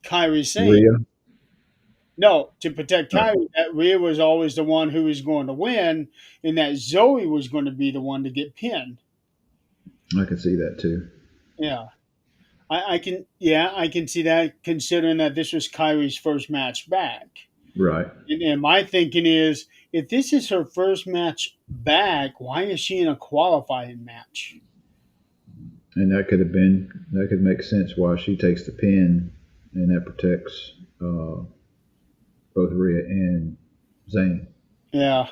Kyrie Sane. Rhea, No, to protect uh, Kyrie, that Rhea was always the one who was going to win, and that Zoe was going to be the one to get pinned. I can see that too. Yeah, I can see that considering that this was Kyrie's first match back. Right, And my thinking is, if this is her first match back, why is she in a qualifying match? and that could make sense why she takes the pin, and that protects both Rhea and Zane. Yeah,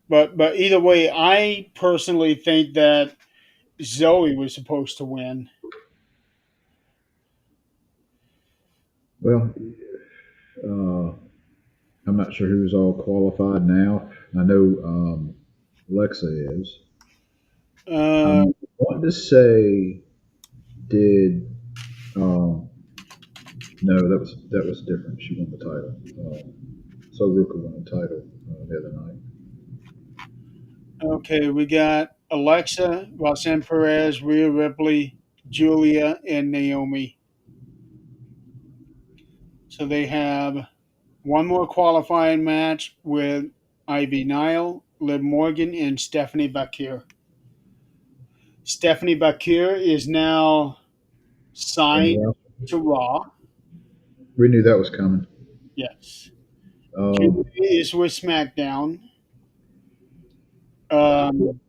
but either way, I personally think that Zoe was supposed to win. Well, uh, I'm not sure who's all qualified now. I know Alexa is. Uh, I'm wanting to say, did no, that was different. She won the title. So Ruka won the title the other night. okay, we got Alexa, Roxanne Perez, Rhea Ripley, Julia, and Naomi. So they have one more qualifying match with Ivy Nile, Liv Morgan, and Stephanie Bakir. Stephanie Bakir is now And signed well, to Raw. we knew that was coming. Yes. Julia Um, is with SmackDown. Um,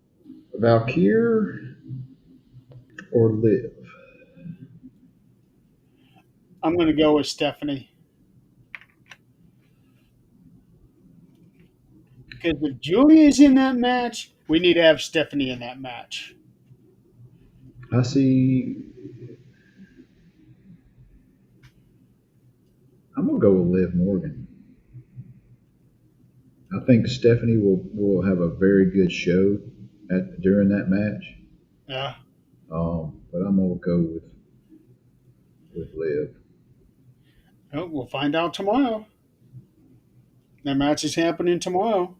Valkyr or Liv? I'm going to go with Stephanie because if Julia is in that match, we need to have Stephanie in that match. I see. I'm gonna go with Liv Morgan. I think Stephanie will have a very good show during that match. Yeah. But I'm gonna go with Liv. Well, we'll find out tomorrow. That match is happening tomorrow.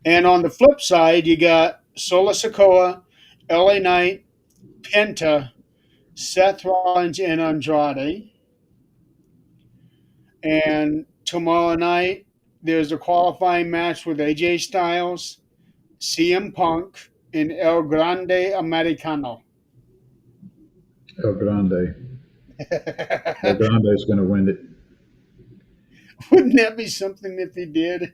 And on the flip side, you got Sola Sokoa, LA Knight, Penta, Seth Rollins, and Andrade. And tomorrow night, there's a qualifying match with AJ Styles, CM Punk, and El Grande Americano. El Grande. El Grande is gonna win it. Wouldn't that be something if he did?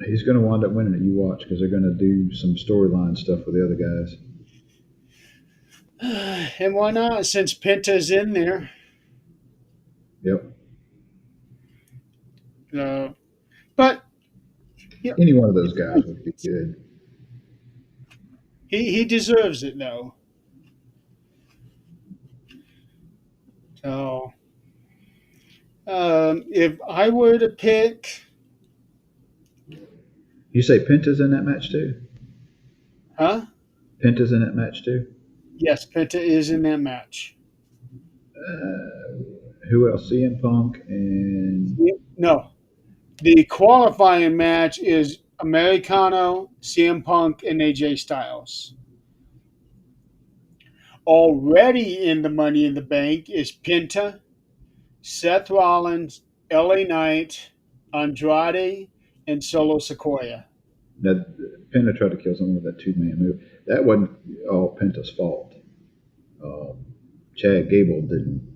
He's gonna wind up winning it. You watch because they're gonna do some storyline stuff with the other guys. And why not? Since Penta's in there, Yep. uh, but yeah, Any one of those guys would be good. he deserves it though. So if I were to pick, You say Penta's in that match too? huh? Penta's in that match too? Yes, Penta is in that match. Who else? CM Punk and No, the qualifying match is Americano, CM Punk, and AJ Styles. Already in the Money in the Bank is Penta, Seth Rollins, LA Knight, Andrade, and Solo Sequoia. that Penta tried to kill someone with that 2 man move. That wasn't all Penta's fault. Um, Chad Gable didn't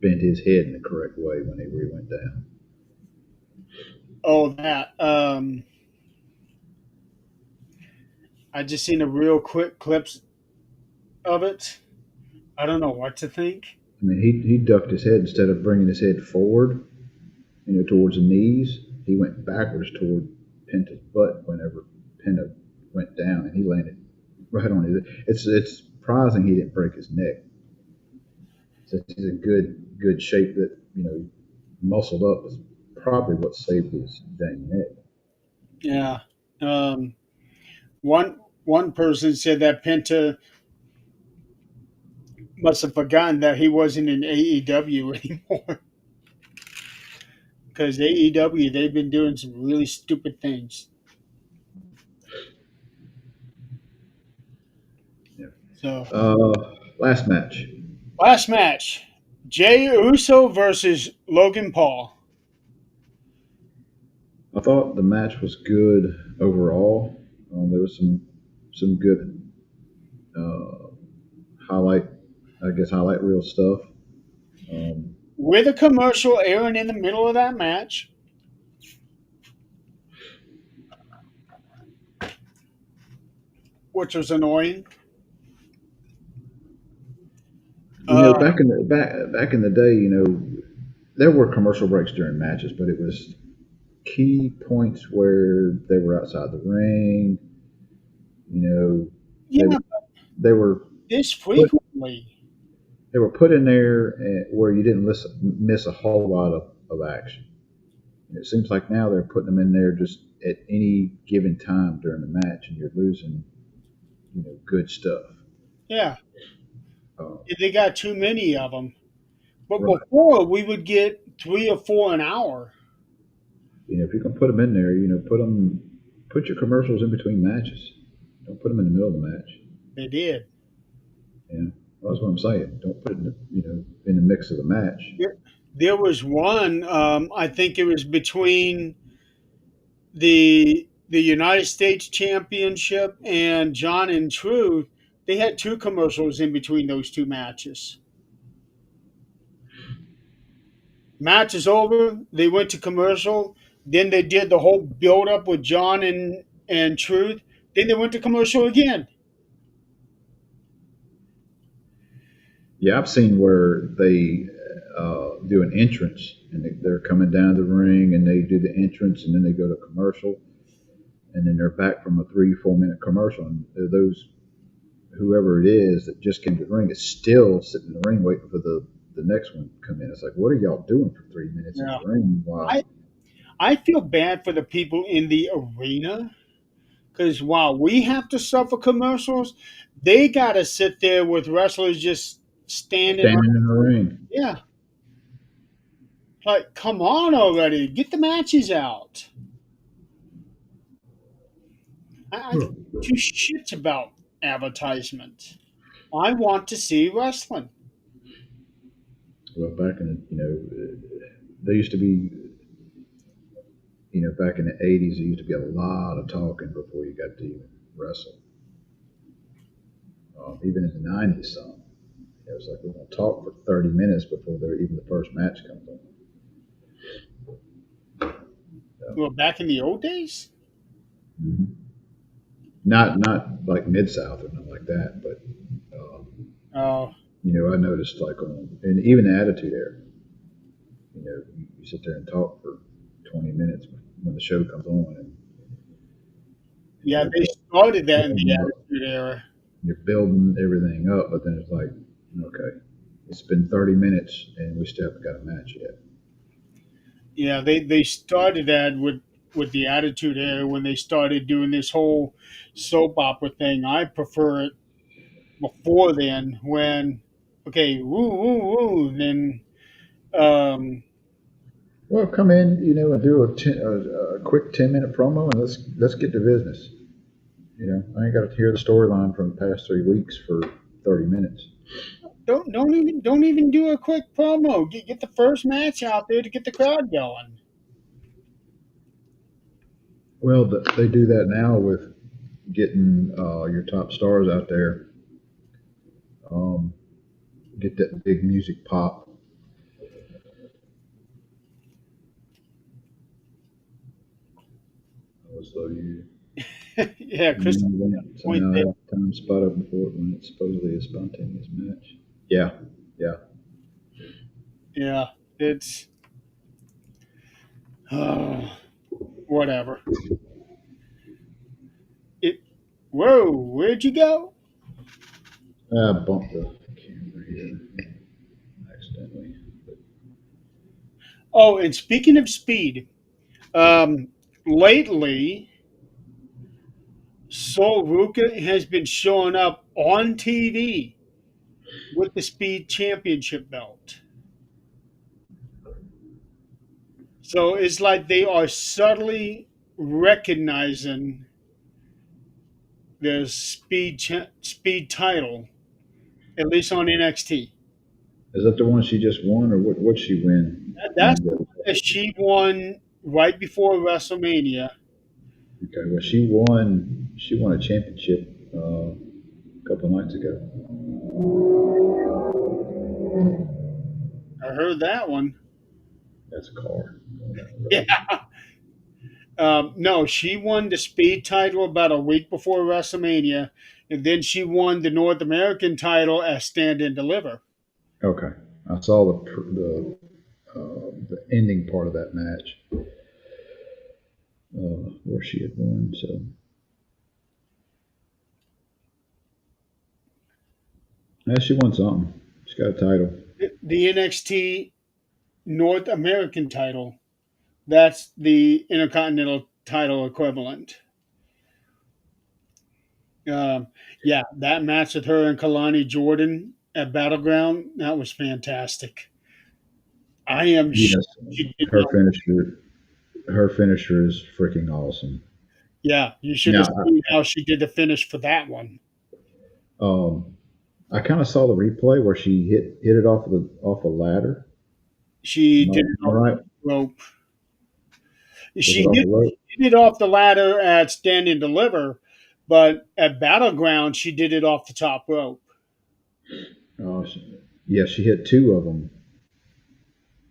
bend his head in the correct way when he went down. Oh, that. I just seen a real quick clips of it. I don't know what to think. I mean, he ducked his head instead of bringing his head forward, towards the knees. He went backwards toward Penta's butt whenever Penta went down, and he landed right on his. It's surprising he didn't break his neck. So he's in good shape. That muscled up is probably what saved his dang neck. Yeah. Um, One person said that Penta must have forgotten that he wasn't in AEW anymore because AEW they've been doing some really stupid things. Yeah. So Last match. last match, Jey Uso versus Logan Paul. I thought the match was good overall. There was some good uh, highlight, I guess, highlight reel stuff. Um, With a commercial airing in the middle of that match, which was annoying. Uh, back in the day, there were commercial breaks during matches, but it was key points where they were outside the ring. You know, they yeah, they were this put frequently. they were put in there where you didn't miss a whole lot of action. And it seems like now they're putting them in there just at any given time during the match, and you're losing good stuff. Yeah, Uh, they got too many of them. But right. before we would get 3 or 4 an hour. If you can put them in there, put your commercials in between matches. Don't put them in the middle of the match. They did. That's what I'm saying. Don't put it in the mix of the match. There was one. I think it was between the United States Championship and John and Truth. They had two commercials in between those two matches. Match is over. They went to commercial. Then they did the whole build up with John and Truth. Then they went to commercial again. Yeah, I've seen where they do an entrance and they're coming down the ring and they do the entrance and then they go to commercial and then they're back from a 3 4 minute commercial and those whoever it is that just came to the ring is still sitting in the ring waiting for the next one to come in. It's like, what are y'all doing for 3 minutes in Yeah. the ring? I Wow. I feel bad for the people in the arena because while we have to suffer commercials, they got to sit there with wrestlers just standing. Standing in the ring. Yeah, like come on already, get the matches out. I give two shits about advertisement. I want to see wrestling. Well, back in they used to be, back in the 80s, there used to be a lot of talking before you got to even wrestle. Even in the 90s, some. It was like we're going to talk for 30 minutes before even the first match comes on. So, Well, back in the old days. mhm. Not like Mid South or nothing like that, but um, Oh, I noticed like and even the Attitude Era, you sit there and talk for 20 minutes when the show comes on, and yeah, they're they started that in the building up, Attitude Era. you're building everything up, but then it's like, okay, it's been 30 minutes and we still haven't got a match yet. Yeah, they started that with the Attitude Era when they started doing this whole soap opera thing. I prefer it before then when okay, woo woo woo, then um Well, come in, and do a quick 10-minute promo, and let's get to business. I ain't got to hear the storyline from the past 3 weeks for 30 minutes. don't even do a quick promo. Get the first match out there to get the crowd going. Well, they do that now with getting your top stars out there. Um, get that big music pop. So Yeah, Chris so point now I there. have time spot up before when it's supposedly a spontaneous match. Yeah, yeah. Yeah, it's whatever. It whoa, where'd you go? I bumped the camera here accidentally. Oh, and speaking of speed, um, lately Sol Ruka has been showing up on TV with the Speed Championship belt. So it's like they are subtly recognizing the speed title, at least on NXT. Is that the one she just won, or what she win? That's And the one that she won right before WrestleMania. okay, well, she won a championship a couple of nights ago. I heard that one. That's a car going down the road. Yeah. No, she won the speed title about a week before WrestleMania, and then she won the North American title as Stand and Deliver. Okay, I saw the ending part of that match where she had won. So yeah, she won something. She got a title. The NXT North American title, that's the Intercontinental title equivalent. Um, yeah, that match with her and Kalani Jordan at Battleground, that was fantastic. I am sure Yes, she did her not. finisher. Her finisher is freaking awesome. Yeah, you should have Now, seen how she did the finish for that one. um, I kind of saw the replay where she hit it off a ladder. She Am I, did am it I off right? the rope. Was it She off a did, rope? she did it off the ladder at Stand and Deliver, but at Battleground, she did it off the top rope. Oh, yeah, she hit two of them.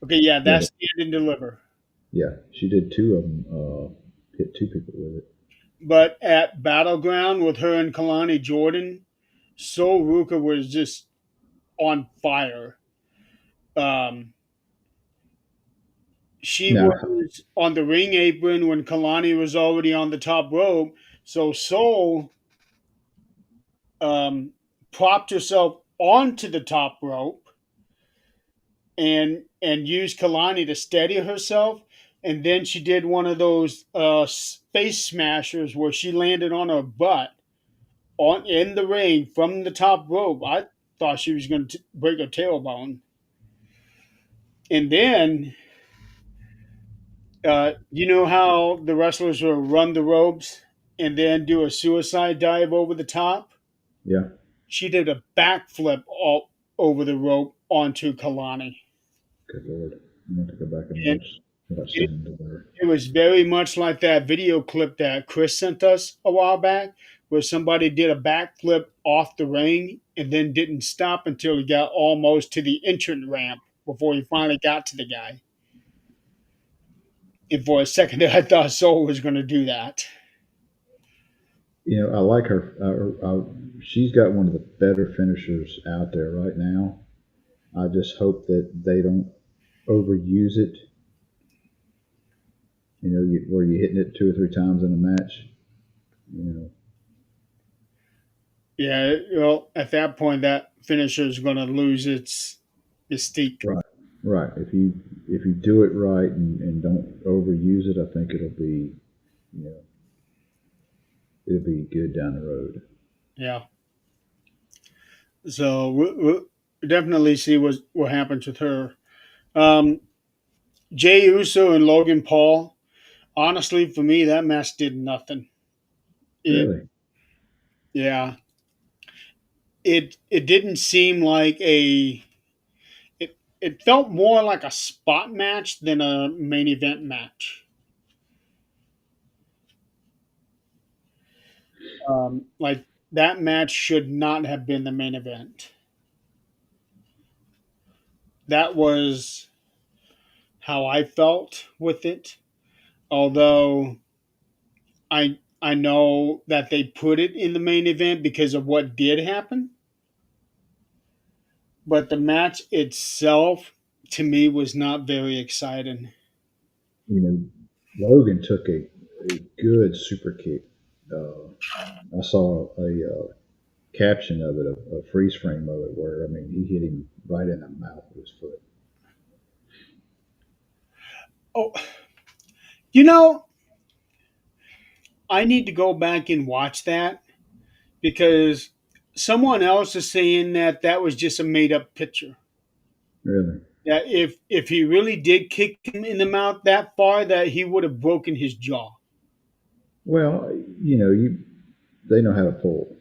Okay, yeah, Yeah, that's Stand and Deliver. yeah, she did two of them. Hit two people with it. But at Battleground with her and Kalani Jordan, So Ruka was just on fire. Um, she Now, was on the ring apron when Kalani was already on the top rope. So Soul um, propped herself onto the top rope and used Kalani to steady herself. And then she did one of those face smashers where she landed on her butt on in the ring from the top rope. I thought she was going to break her tailbone. And then, you know how the wrestlers will run the ropes and then do a suicide dive over the top? yeah, She did a backflip all over the rope onto Kalani. good lord, I'm going to go back and And watch what I it, sent to her. it was very much like that video clip that Chris sent us a while back, where somebody did a backflip off the ring and then didn't stop until he got almost to the entrance ramp before he finally got to the guy. And for a second there, I thought Soul was going to do that. I like her. She's got one of the better finishers out there right now. I just hope that they don't overuse it. Where you're hitting it two or three times in a match. You know, Yeah, well, at that point, that finisher is going to lose its mystique. right, right. If you do it right and don't overuse it, I think you know it'll be good down the road. Yeah. So we'll definitely see what happens with her. Um, Jay Uso and Logan Paul. Honestly, for me, that match did nothing. It Really, yeah, it didn't seem like it felt more like a spot match than a main event match. Like that match should not have been the main event. That was how I felt with it. Although I know that they put it in the main event because of what did happen, but the match itself to me was not very exciting. you know, Logan took a good super kick. I saw a caption of it, a freeze frame of it, where I mean he hit him right in the mouth with his foot. Oh, you know, I need to go back and watch that because someone else is saying that that was just a made up picture. Really? That if he really did kick him in the mouth that far, that he would have broken his jaw. Well, they know how to pull.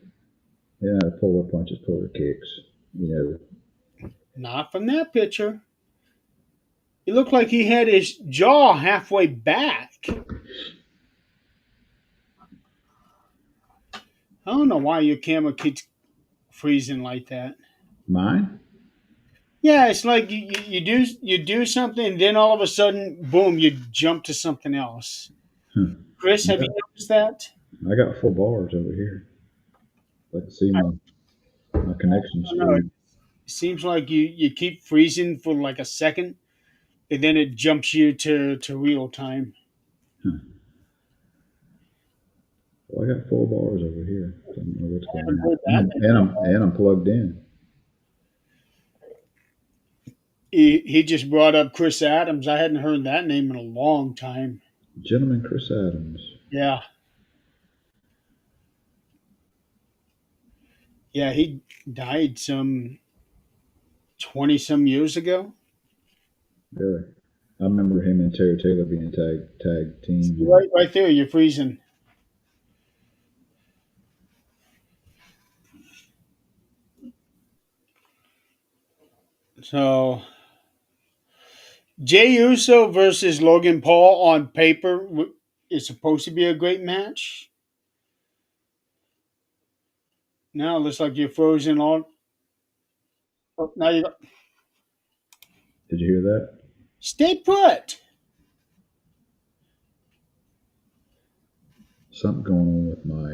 They know how to pull their punches, pull their kicks. You know, Not from that picture. It looked like he had his jaw halfway back. I don't know why your camera keeps freezing like that. mine. Yeah, it's like you do something, then all of a sudden, boom, you jump to something else. Huh. Chris, I have you got, noticed that? I got full bars over here. I can see I my connection don't know. It speed. seems like you keep freezing for like a second, and then it jumps you to real time. Huh. Well, I got full bars over here. So I don't know what's I going haven't on. heard And that. I'm plugged in. He just brought up Chris Adams. I hadn't heard that name in a long time. Gentleman Chris Adams. Yeah, yeah, he died some 20 some years ago. Really. I remember him and Terry Taylor being tag team, and Right there, you're freezing. So Jay Uso versus Logan Paul on paper is supposed to be a great match. Now it looks like you're frozen on. Oh, now you did you hear that? stay put. Something going on with my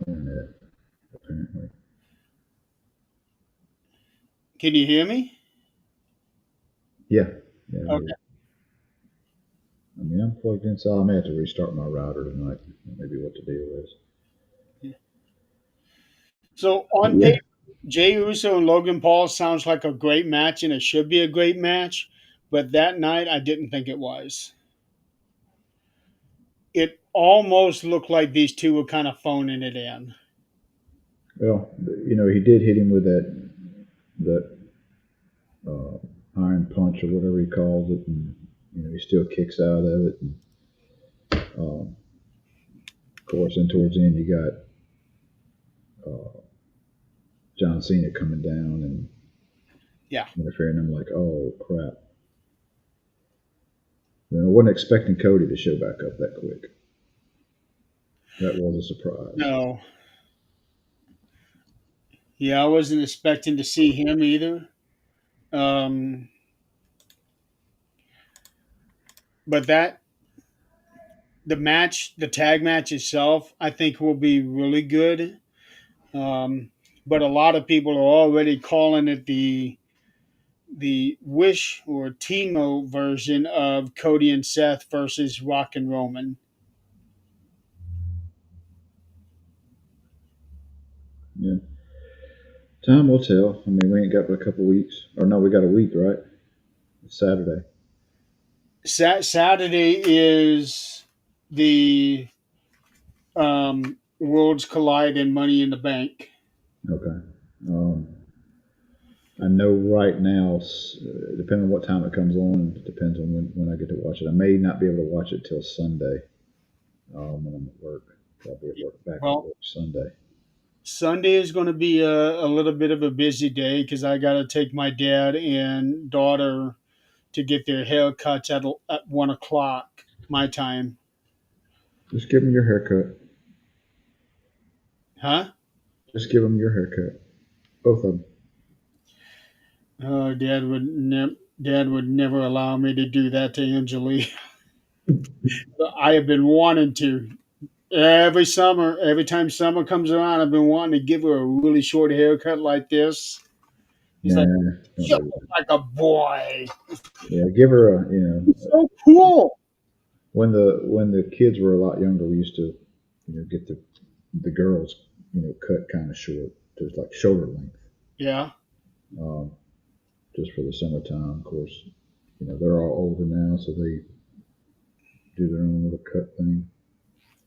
internet apparently. Can you hear me? Yeah, yeah. I hear Okay. you. I mean, I'm plugged in, so I may have to restart my router tonight. Maybe what the deal is. So But on yeah, paper, Jay Uso and Logan Paul sounds like a great match, and it should be a great match. But that night, I didn't think it was. It almost looked like these two were kind of phoning it in. well, he did hit him with that uh, iron punch or whatever he calls it, and he still kicks out of it. And, of course, and towards the end, you got John Cena coming down and Yeah. interfering. I'm like, oh crap! I wasn't expecting Cody to show back up that quick. That was a surprise. No. Yeah, I wasn't expecting to see him either. Um, but the tag match itself, I think will be really good. But a lot of people are already calling it the Wish or Timo version of Cody and Seth versus Rock and Roman. Yeah, time will tell. I mean, we ain't got but a couple weeks, or no, we got a week, right? It's Saturday. Saturday is the Worlds Collide and Money in the Bank. Okay. Um, I know right now, depending on what time it comes on, it depends on when I get to watch it. I may not be able to watch it till Sunday when I'm at work. I'll be at work back at Well, work Sunday. Sunday is going to be a little bit of a busy day because I got to take my dad and daughter to get their haircuts at 1 o'clock my time. Just give them your haircut. Huh? Just give them your haircut. Both of them. Oh, Dad would never allow me to do that to Angelique. I have been wanting to. Every summer, every time summer comes around, I've been wanting to give her a really short haircut like this. He's like, Nah, don't "You do look that. like a boy." Yeah, give her a It's so cool. when the kids were a lot younger, we used to get the girls cut kind of short, just like shoulder length, Yeah. um, just for the summertime. Of course, they're all older now, so they do their own little cut thing.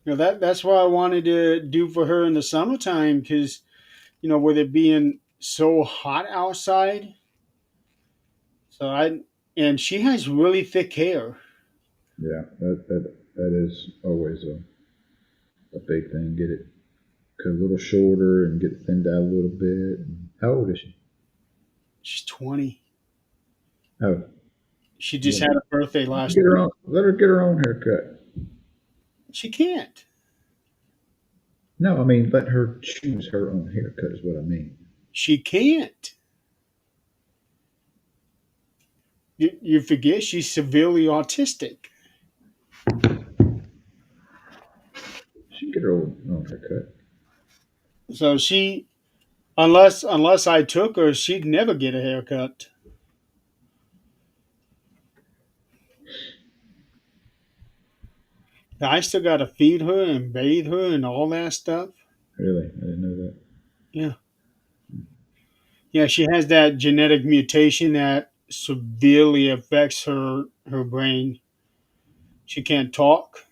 That's what I wanted to do for her in the summertime because with it being so hot outside. So I and she has really thick hair. Yeah, that is always a big thing. Get it cut a little shorter and get it thinned out a little bit. How old is she? She's 20. Oh, She just well, had a birthday let her last get her week. own. Let her get her own haircut. She can't. No, I mean let her choose her own haircut is what I mean. She can't. You forget she's severely autistic. She can get her own haircut. So unless I took her, she'd never get a haircut. I still got to feed her and bathe her and all that stuff. Really, I didn't know that. Yeah. Yeah, she has that genetic mutation that severely affects her brain. She can't talk.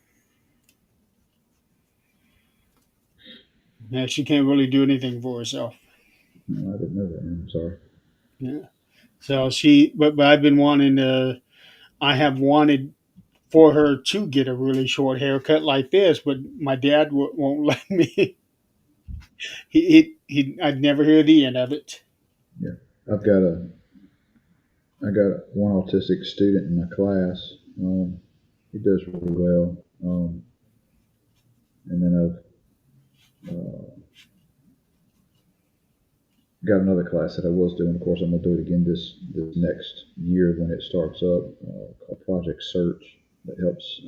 Yeah, she can't really do anything for herself. No, I didn't know that. I'm sorry. Yeah. So but I've been wanting to. I have wanted for her to get a really short haircut like this, but my dad won't let me. I'd never hear the end of it. Yeah, I've got a I got one autistic student in my class. He does really well. And then I've got another class that I was doing. Of course, I'm gonna do it again this next year when it starts up, called Project Search, that helps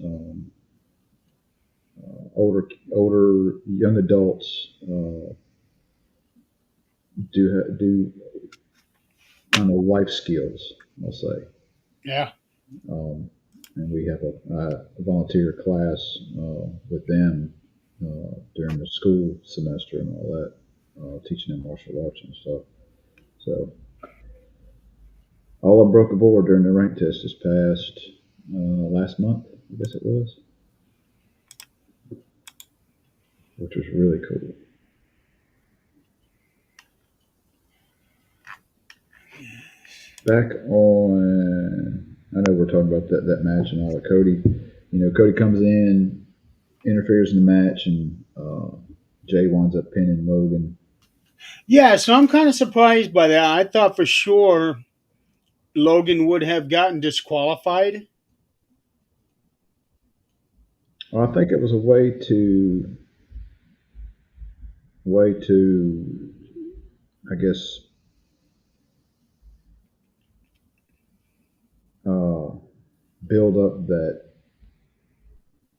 older young adults do I don't know life skills. I'll say. Yeah. Um, and we have a volunteer class with them during the school semester and all that, teaching them martial arts and stuff. So all I broke a board during the rank test this past last month, I guess it was, which was really cool. Back on, I know we're talking about that match and all that. Cody, Cody comes in, interferes in the match, and Jay winds up pinning Logan. Yeah, so I'm kind of surprised by that. I thought for sure Logan would have gotten disqualified. Well, I think it was a way to, I guess, uh, build up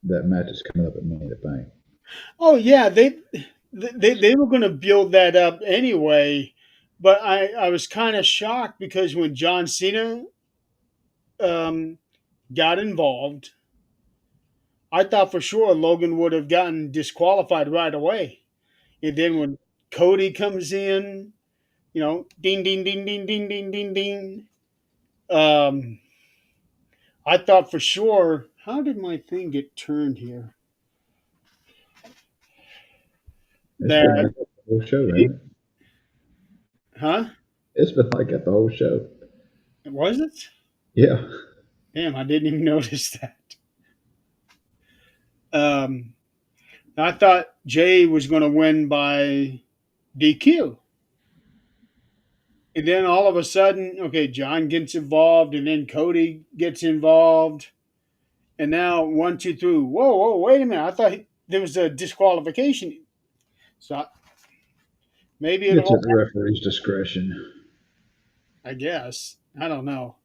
that match is coming up at Money in the Bank. Oh yeah, they were going to build that up anyway, but I was kind of shocked because when John Cena um, got involved, I thought for sure Logan would have gotten disqualified right away. And then when Cody comes in, ding ding ding ding ding ding ding ding. Um, I thought for sure. How did my thing get turned here? It's been That like that the whole show, hasn't it? huh? It's been like that the whole show. Was it? Yeah. Damn, I didn't even notice that. Um, I thought Jay was going to win by DQ. And then all of a sudden, okay, John gets involved, and then Cody gets involved. And now one, two, three. Whoa, whoa, wait a minute. I thought there was a disqualification. So maybe It's it'll, at the referee's discretion. I guess. I don't know.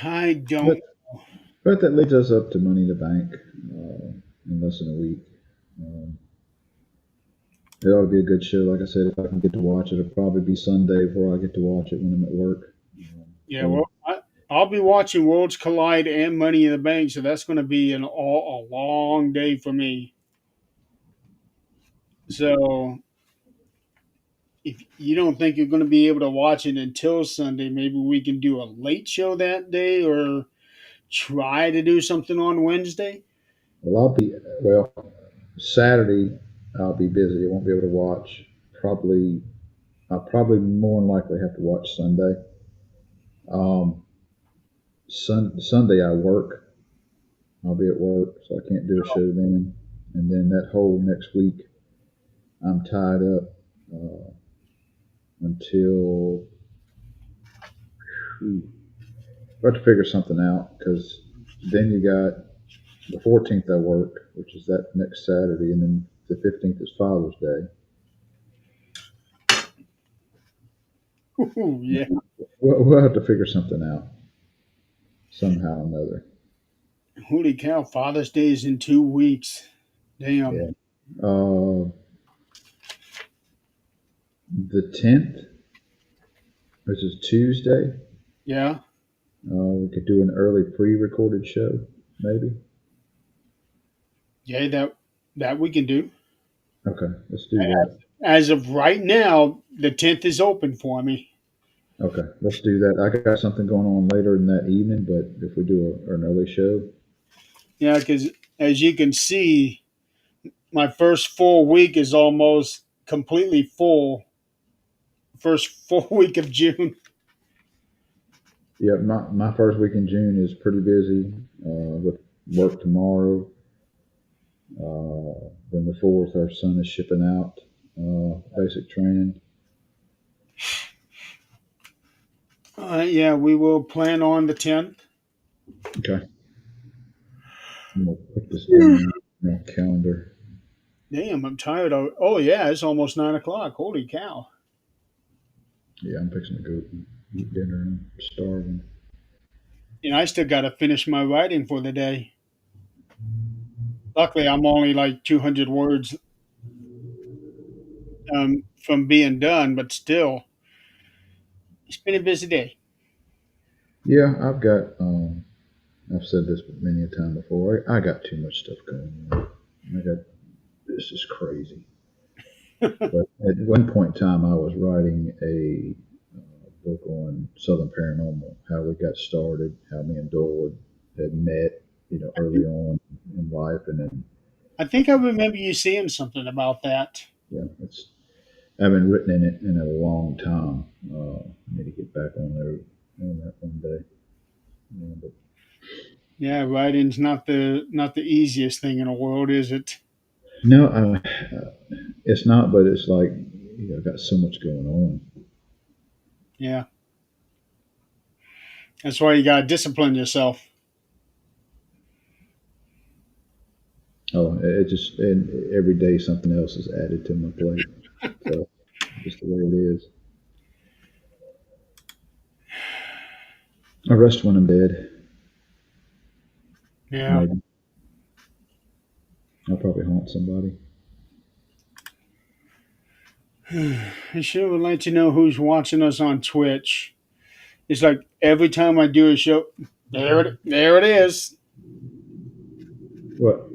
I But don't. but that leads us up to Money in the Bank in less than a week. Um, it ought to be a good show. Like I said, if I can get to watch it, it'll probably be Sunday before I get to watch it when I'm at work. Yeah, So well, I'll be watching Worlds Collide and Money in the Bank, so that's going to be a long day for me. So if you don't think you're going to be able to watch it until Sunday, maybe we can do a late show that day, or try to do something on Wednesday. Well, well, Saturday, I'll be busy. I won't be able to watch. Probably, I'll probably more than likely have to watch Sunday. Um, Sunday I work. I'll be at work, so I can't do a show then. And then that whole next week, I'm tied up until whew, I have to figure something out because then you got the 14th I work, which is that next Saturday, and then the 15th is Father's Day. Ooh, yeah. We'll have to figure something out somehow or another. Holy cow! Father's Day is in 2 weeks. Damn. Yeah. The 10th, which is Tuesday, Yeah. we could do an early pre-recorded show, maybe. Yeah. That we can do. Okay, let's do that. As of right now, the 10th is open for me. Okay, let's do that. I got something going on later in that evening, but if we do an early show, Yeah, because as you can see, my first full week is almost completely full. First full week of June. yeah, my first week in June is pretty busy with work tomorrow. Then the 4th, our son is shipping out basic training. Yeah, we will plan on the 10th. Okay, I'm gonna put this down on my calendar. Damn, I'm tired of. Oh yeah, it's almost 9 o'clock. Holy cow! Yeah, I'm fixing to go eat dinner. I'm starving. And I still got to finish my writing for the day. Luckily, I'm only like 200 words from being done, but still, it's been a busy day. Yeah, I've said this many a time before. I got too much stuff going on. I got this is crazy. But at one point in time, I was writing a book on Southern Paranormal, how we got started, how me and Doyle had met, early on in life, and then I think I remember you saying something about that. yeah, it's I haven't written in it in a long time. I need to get back on that one day. But Yeah, writing's not the easiest thing in the world, is it? no, it's not. But it's like I got so much going on. Yeah, that's why you gotta discipline yourself. Oh, it just and every day something else is added to my plate. So just the way it is. I rest when I'm dead. Yeah. Maybe I'll probably haunt somebody. I sure would like to know who's watching us on Twitch. It's like every time I do a show, there it is. What?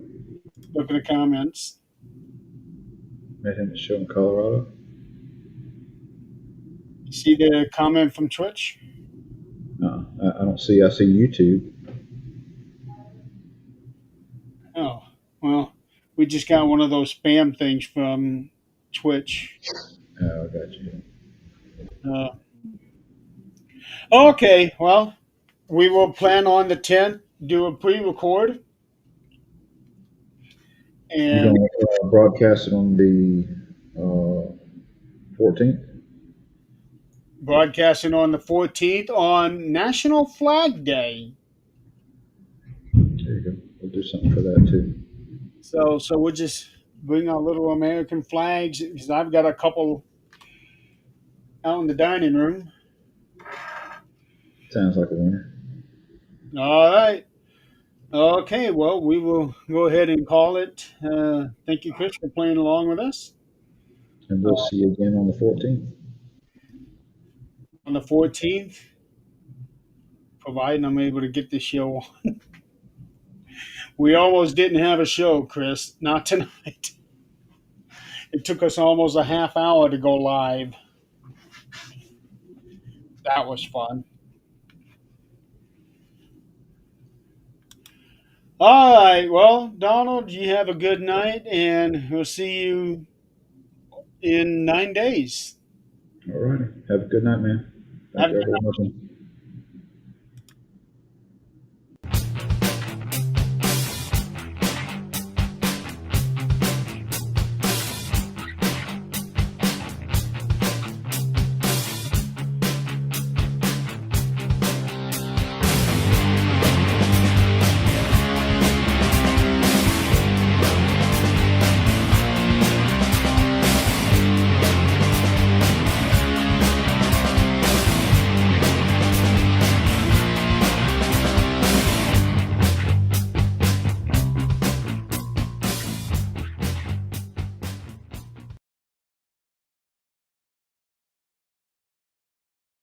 Look at the comments. Met him at a show in Colorado. You see the comment from Twitch? I don't see. I see YouTube. Oh, well, we just got one of those spam things from Twitch. Oh, I got you. Uh, okay, well, we will plan on the 10th, do a pre-record, You and gonna broadcast it on the 14th? broadcasting on the 14th on National Flag Day. There you go. We'll do something for that too. So we'll just bring our little American flags because I've got a couple out in the dining room. Sounds like a winner. All right. Okay. Well, we will go ahead and call it. Thank you, Chris, for playing along with us And we'll see you again on the 14th. on the 14th, providing I'm able to get this show on. We almost didn't have a show, Chris. Not tonight. It took us almost a half hour to go live. That was fun. All right. Well, Donald, you have a good night, and we'll see you in 9 days. All righty. Have a good night, man. Thank Have a you good very much.